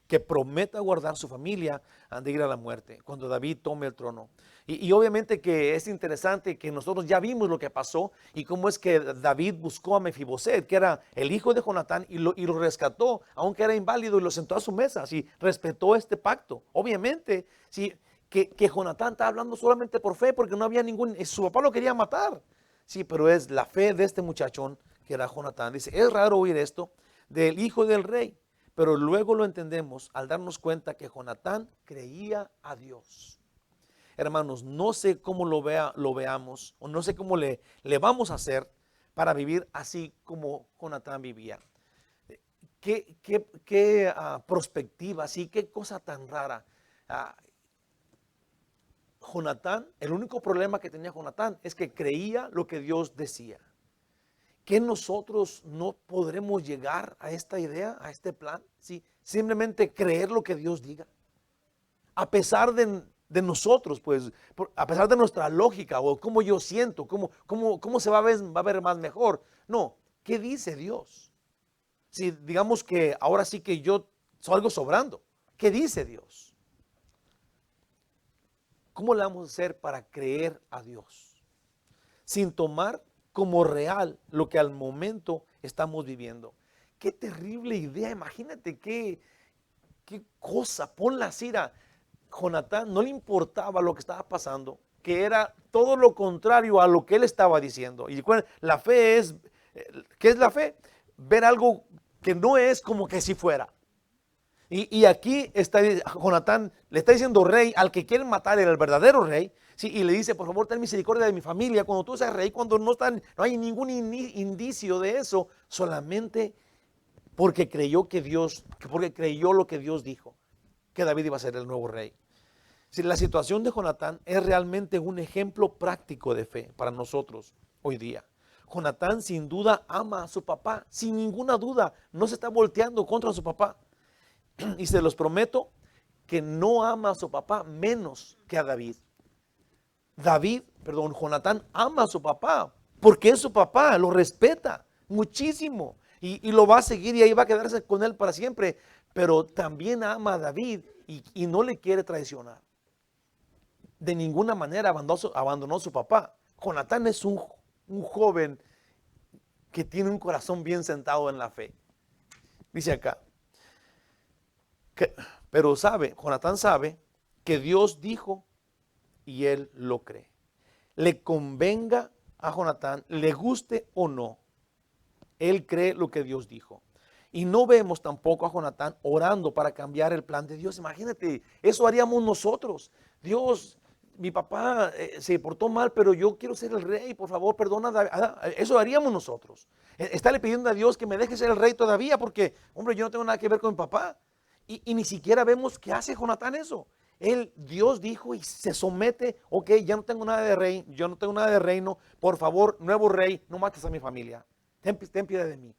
que prometa guardar su familia antes de ir a la muerte, cuando David tome el trono. Y obviamente que es interesante que nosotros ya vimos lo que pasó y cómo es que David buscó a Mefiboset, que era el hijo de Jonatán, y lo rescató, aunque era inválido, y lo sentó a su mesa. ¿Sí? Respetó este pacto. Obviamente, ¿sí? que Jonatán está hablando solamente por fe, porque no había su papá lo quería matar. Sí, pero es la fe de este muchachón que era Jonatán. Dice, es raro oír esto del hijo del rey, pero luego lo entendemos al darnos cuenta que Jonatán creía a Dios. Hermanos, no sé cómo lo veamos, o no sé cómo le vamos a hacer para vivir así como Jonatán vivía. Qué perspectiva, sí, qué cosa tan rara. Jonatán, el único problema que tenía Jonatán es que creía lo que Dios decía. ¿Que nosotros no podremos llegar a esta idea, a este plan? ¿Sí? Simplemente creer lo que Dios diga. A pesar de nosotros, pues, a pesar de nuestra lógica o cómo yo siento, cómo se va a ver más mejor. No, ¿qué dice Dios? Si digamos que ahora sí que yo salgo sobrando, ¿qué dice Dios? ¿Cómo le vamos a hacer para creer a Dios? Sin tomar como real lo que al momento estamos viviendo. Qué terrible idea, imagínate qué cosa, ponla así. Jonatán no le importaba lo que estaba pasando, que era todo lo contrario a lo que él estaba diciendo. Y la fe es, ¿qué es la fe? Ver algo que no es como que si fuera. Y aquí Jonatán le está diciendo rey al que quieren matar, era el verdadero rey. ¿Sí? Y le dice, por favor, ten misericordia de mi familia cuando tú seas rey, cuando no hay ningún indicio de eso, solamente porque creyó lo que Dios dijo, que David iba a ser el nuevo rey. Si la situación de Jonatán es realmente un ejemplo práctico de fe para nosotros hoy día. Jonatán sin duda ama a su papá, sin ninguna duda, no se está volteando contra su papá. Y se los prometo que no ama a su papá menos que a David. Jonatán ama a su papá, porque es su papá, lo respeta muchísimo y lo va a seguir y ahí va a quedarse con él para siempre, pero también ama a David y no le quiere traicionar. De ninguna manera abandonó a su papá. Jonatán es un joven que tiene un corazón bien sentado en la fe. Dice acá, pero Jonatán sabe que Dios dijo y él lo cree. Le convenga a Jonatán, le guste o no, él cree lo que Dios dijo. Y no vemos tampoco a Jonatán orando para cambiar el plan de Dios. Imagínate, eso haríamos nosotros. Dios, mi papá se portó mal, pero yo quiero ser el rey, por favor, perdona. Eso haríamos nosotros. Estarle pidiendo a Dios que me deje ser el rey todavía, porque, hombre, yo no tengo nada que ver con mi papá. Y ni siquiera vemos que hace Jonatán eso. Dios dijo y se somete, ok, ya no tengo nada de rey, yo no tengo nada de reino, por favor, nuevo rey, no mates a mi familia, ten piedad de mí.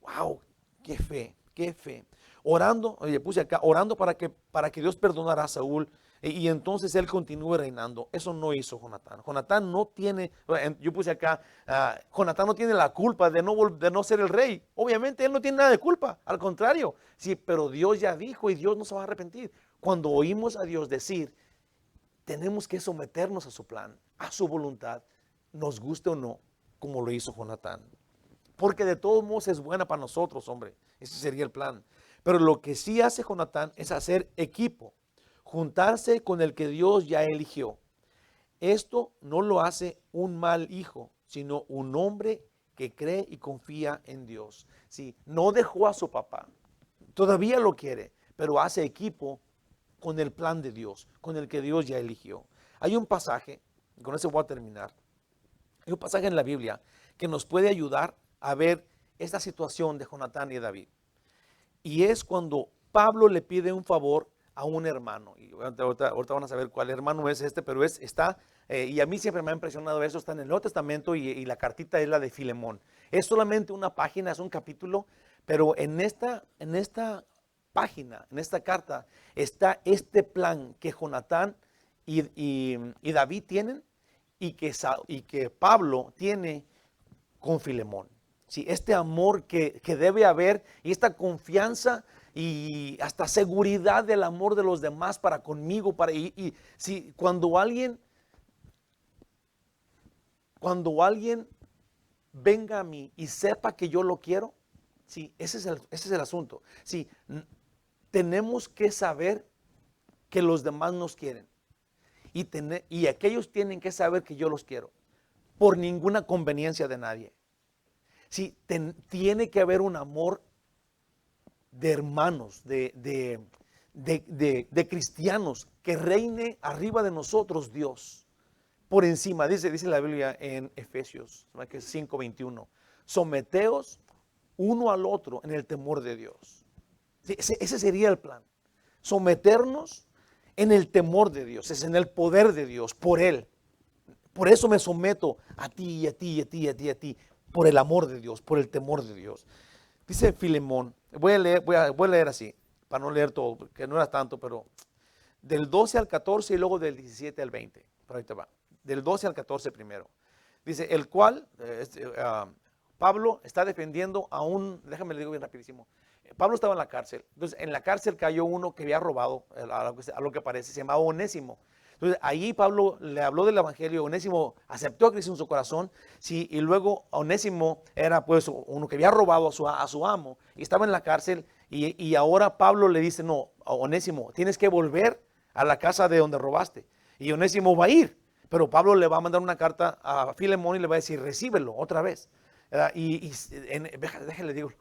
Wow, qué fe, qué fe. Orando, oye, puse acá, orando para que Dios perdonara a Saúl y entonces él continúe reinando. Eso no hizo Jonatán. Jonatán no tiene, yo puse acá, Jonatán no tiene la culpa de no ser el rey. Obviamente él no tiene nada de culpa, al contrario. Sí, pero Dios ya dijo y Dios no se va a arrepentir. Cuando oímos a Dios decir, tenemos que someternos a su plan, a su voluntad, nos guste o no, como lo hizo Jonatán. Porque de todos modos es buena para nosotros, hombre. Ese sería el plan. Pero lo que sí hace Jonatán es hacer equipo, juntarse con el que Dios ya eligió. Esto no lo hace un mal hijo, sino un hombre que cree y confía en Dios. Sí, no dejó a su papá, todavía lo quiere, pero hace equipo con el plan de Dios, con el que Dios ya eligió. Hay un pasaje, y con eso voy a terminar. Hay un pasaje en la Biblia que nos puede ayudar a ver esta situación de Jonatán y David. Y es cuando Pablo le pide un favor a un hermano. Y ahorita van a saber cuál hermano es este, pero está, y a mí siempre me ha impresionado eso, está en el Nuevo Testamento y la cartita es la de Filemón. Es solamente una página, es un capítulo, pero en esta página, en esta carta, está este plan que Jonatán y David tienen y que Pablo tiene con Filemón. Sí, este amor que debe haber y esta confianza y hasta seguridad del amor de los demás para conmigo. Y si cuando alguien venga a mí y sepa que yo lo quiero, sí, ese es el asunto. Sí, tenemos que saber que los demás nos quieren y aquellos tienen que saber que yo los quiero por ninguna conveniencia de nadie. Sí, tiene que haber un amor de hermanos, de cristianos, que reine arriba de nosotros Dios, por encima. Dice la Biblia en Efesios 5:21, someteos uno al otro en el temor de Dios. Sí, ese sería el plan, someternos en el temor de Dios, es en el poder de Dios, por Él. Por eso me someto a ti y a ti y a ti y a ti y a ti, por el amor de Dios, por el temor de Dios. Dice Filemón, voy a leer así, para no leer todo, porque no era tanto, pero del 12 al 14 y luego del 17 al 20. Por ahí te va. Del 12 al 14 primero. Dice, el cual, Pablo está defendiendo a déjame le digo bien rapidísimo. Pablo estaba en la cárcel. Entonces, en la cárcel cayó uno que había robado, a lo que parece, se llamaba Onésimo. Entonces, ahí Pablo le habló del evangelio. Onésimo aceptó a Cristo en su corazón. Sí, y luego Onésimo era pues uno que había robado a su amo y estaba en la cárcel. Y ahora Pablo le dice, no, Onésimo, tienes que volver a la casa de donde robaste. Y Onésimo va a ir, pero Pablo le va a mandar una carta a Filemón y le va a decir, recíbelo otra vez. Déjenle digo,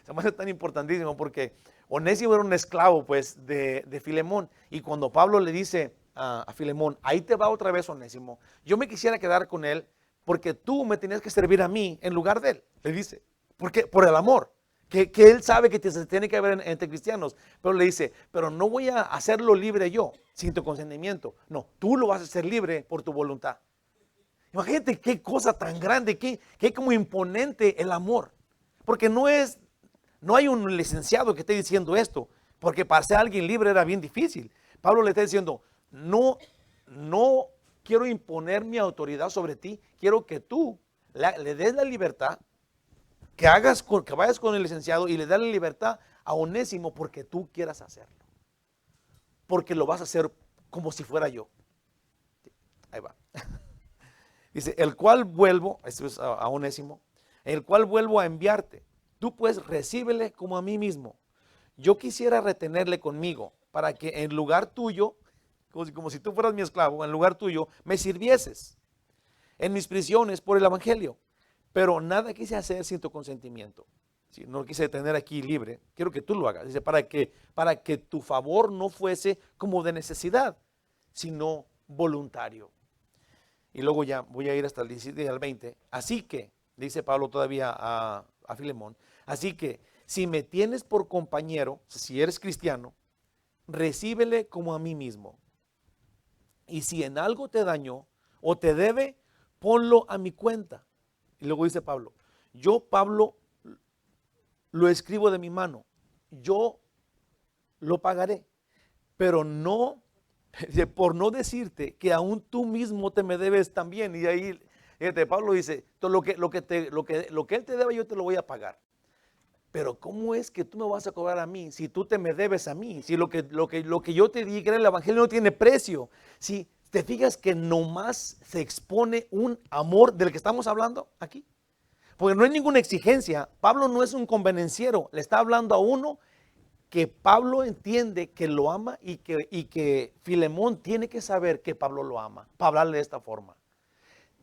se me hace tan importantísimo porque Onésimo era un esclavo pues de Filemón. Y cuando Pablo le dice a Filemón, ahí te va otra vez Onésimo, yo me quisiera quedar con él porque tú me tenías que servir a mí en lugar de él, le dice, porque por el amor que él sabe que se tiene que haber entre cristianos, pero le dice, pero no voy a hacerlo libre yo sin tu consentimiento, no, tú lo vas a hacer libre por tu voluntad. Imagínate qué cosa tan grande, qué como imponente el amor, porque no hay un licenciado que esté diciendo esto, porque para ser alguien libre era bien difícil. Pablo le está diciendo, no quiero imponer mi autoridad sobre ti, quiero que tú le des la libertad, que vayas con el licenciado y le des la libertad a Onésimo porque tú quieras hacerlo, porque lo vas a hacer como si fuera yo. Ahí va. Dice, el cual vuelvo, esto es a Onésimo, el cual vuelvo a enviarte, tú pues recíbele como a mí mismo. Yo quisiera retenerle conmigo para que en lugar tuyo, como si tú fueras mi esclavo, en lugar tuyo me sirvieses en mis prisiones por el evangelio. Pero nada quise hacer sin tu consentimiento. Si no lo quise tener aquí libre, quiero que tú lo hagas. Dice, para que tu favor no fuese como de necesidad, sino voluntario. Y luego ya voy a ir hasta el 17 al 20. Así que, dice Pablo todavía a Filemón, así que si me tienes por compañero, si eres cristiano, recíbele como a mí mismo. Y si en algo te dañó o te debe, ponlo a mi cuenta. Y luego dice Pablo, yo Pablo lo escribo de mi mano, yo lo pagaré, pero no, por no decirte que aún tú mismo te me debes también. Y ahí Pablo dice, lo que él te debe yo te lo voy a pagar. Pero ¿cómo es que tú me vas a cobrar a mí si tú te me debes a mí? Si lo que yo te di, que era el evangelio, no tiene precio. Si te fijas que nomás se expone un amor del que estamos hablando aquí. Porque no hay ninguna exigencia. Pablo no es un convenenciero. Le está hablando a uno que Pablo entiende que lo ama y que Filemón tiene que saber que Pablo lo ama. Para hablarle de esta forma.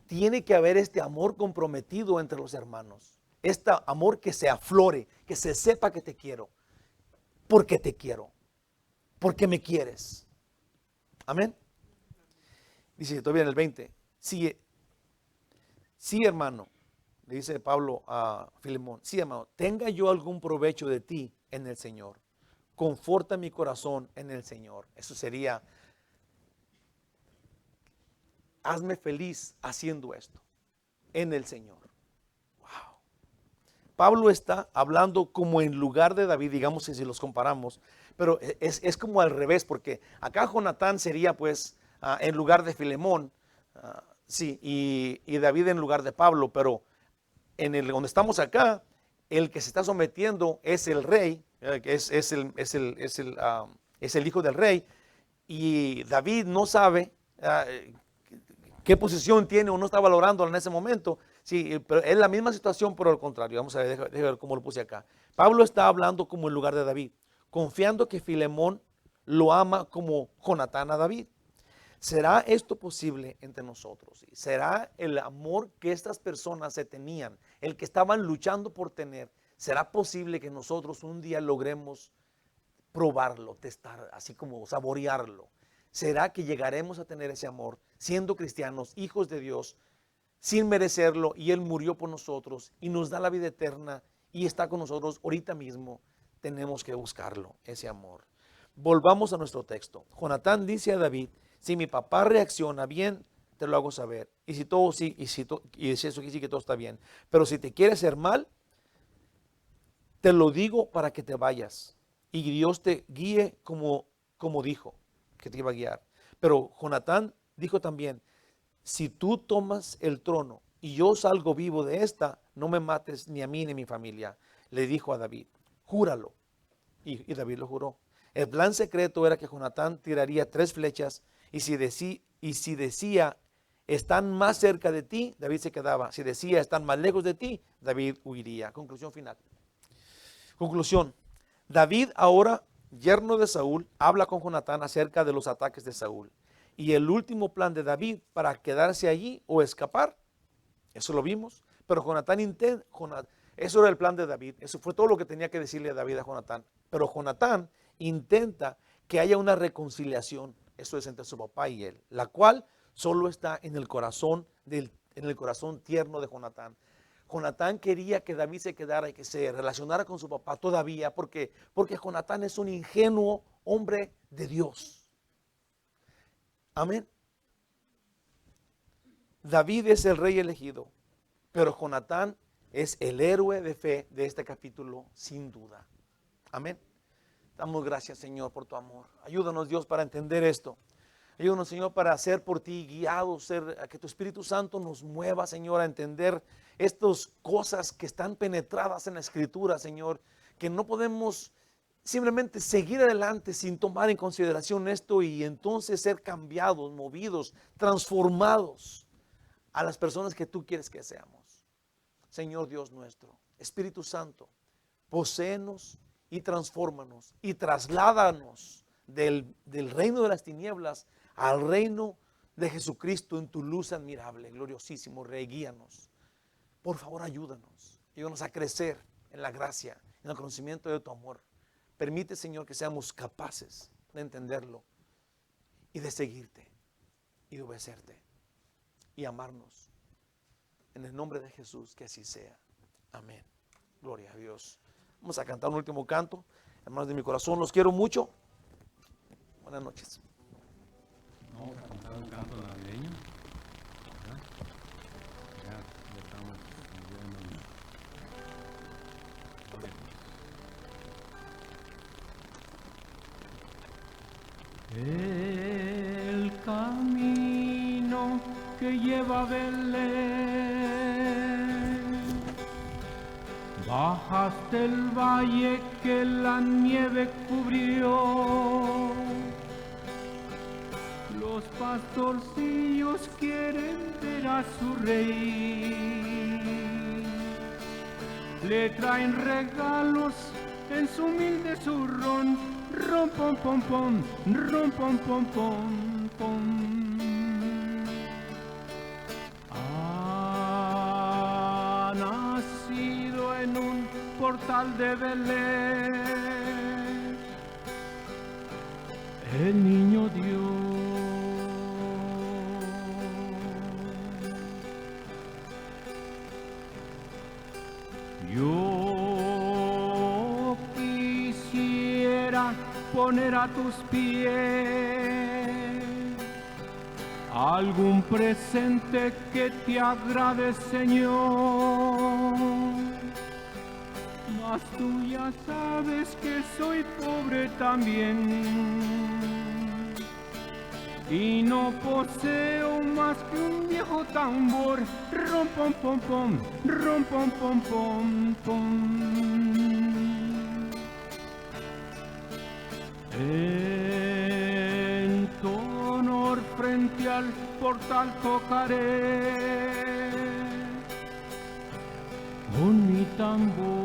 Tiene que haber este amor comprometido entre los hermanos. Este amor que se aflore, que se sepa que te quiero. Porque te quiero. Porque me quieres. Amén. Dice todavía en el 20. Sí, hermano. Le dice Pablo a Filemón. Sí, hermano. Tenga yo algún provecho de ti en el Señor. conforta mi corazón en el Señor. Eso sería, hazme feliz haciendo esto en el Señor. Wow. Pablo está hablando como en lugar de David, digamos que si los comparamos, pero es como al revés, porque acá Jonatán sería pues en lugar de Filemón, sí, y David en lugar de Pablo, pero donde estamos acá, el que se está sometiendo es el rey, que es el hijo del rey, y David no sabe qué posición tiene o no está valorando en ese momento. Sí, pero es la misma situación, pero al contrario. Vamos a ver, déjame ver cómo lo puse acá. Pablo está hablando como en lugar de David, confiando que Filemón lo ama como Jonatán a David. ¿Será esto posible entre nosotros? ¿Será el amor que estas personas se tenían, el que estaban luchando por tener, será posible que nosotros un día logremos probarlo, testar, así como saborearlo? ¿Será que llegaremos a tener ese amor siendo cristianos, hijos de Dios, sin merecerlo, y Él murió por nosotros y nos da la vida eterna y está con nosotros ahorita mismo? Tenemos que buscarlo, ese amor. Volvamos a nuestro texto. Jonatán dice a David: si mi papá reacciona bien, te lo hago saber. Y si todo sí, y si eso quiere decir que todo está bien. Pero si te quiere hacer mal, te lo digo para que te vayas y Dios te guíe como dijo que te iba a guiar. Pero Jonatán dijo también: si tú tomas el trono y yo salgo vivo de esta, no me mates ni a mí ni a mi familia. Le dijo a David: júralo. Y David lo juró. El plan secreto era que Jonatán tiraría 3 flechas y si decía están más cerca de ti, David se quedaba. Si decía están más lejos de ti, David huiría. Conclusión final. Conclusión. David, ahora yerno de Saúl, habla con Jonatán acerca de los ataques de Saúl. Y el último plan de David para quedarse allí o escapar, eso lo vimos. Pero eso era el plan de David. Eso fue todo lo que tenía que decirle a David a Jonatán. Pero Jonatán intenta que haya una reconciliación, eso es entre su papá y él, la cual solo está en el corazón tierno de Jonatán. Jonatán quería que David se quedara y que se relacionara con su papá todavía, porque Jonatán es un ingenuo hombre de Dios. Amén. David es el rey elegido, pero Jonatán es el héroe de fe de este capítulo, sin duda. Amén. Damos gracias, Señor, por tu amor. Ayúdanos, Dios, para entender esto. Ayúdanos, Señor, para ser por ti guiados, a que tu Espíritu Santo nos mueva, Señor, a entender estas cosas que están penetradas en la Escritura, Señor, que no podemos simplemente seguir adelante sin tomar en consideración esto y entonces ser cambiados, movidos, transformados a las personas que tú quieres que seamos. Señor Dios nuestro, Espíritu Santo, poséenos y transfórmanos y trasládanos del reino de las tinieblas al reino de Jesucristo en tu luz admirable, gloriosísimo Rey. Guíanos. Por favor, ayúdanos a crecer en la gracia, en el conocimiento de tu amor. Permite, Señor, que seamos capaces de entenderlo y de seguirte y de obedecerte y amarnos. En el nombre de Jesús, que así sea. Amén. Gloria a Dios. Vamos a cantar un último canto. Hermanos de mi corazón, los quiero mucho. Buenas noches. Vamos a cantar un canto navideño. ¿Verdad? Ya estamos viviendo. El camino que lleva a Belén, bajaste el valle que la nieve cubrió. Los pastorcillos quieren ver a su rey, le traen regalos en su humilde zurrón, rom pom pom pom, rom pom pom pom pom. Ha nacido en un portal de Belén el niño Dios. Yo quisiera poner a tus pies algún presente que te agrade, Señor. Mas tú ya sabes que soy pobre también y no poseo más que un viejo tambor. Rom pom pom pom, rom pom pom pom pom. En tu honor frente al portal tocaré con mi tambor.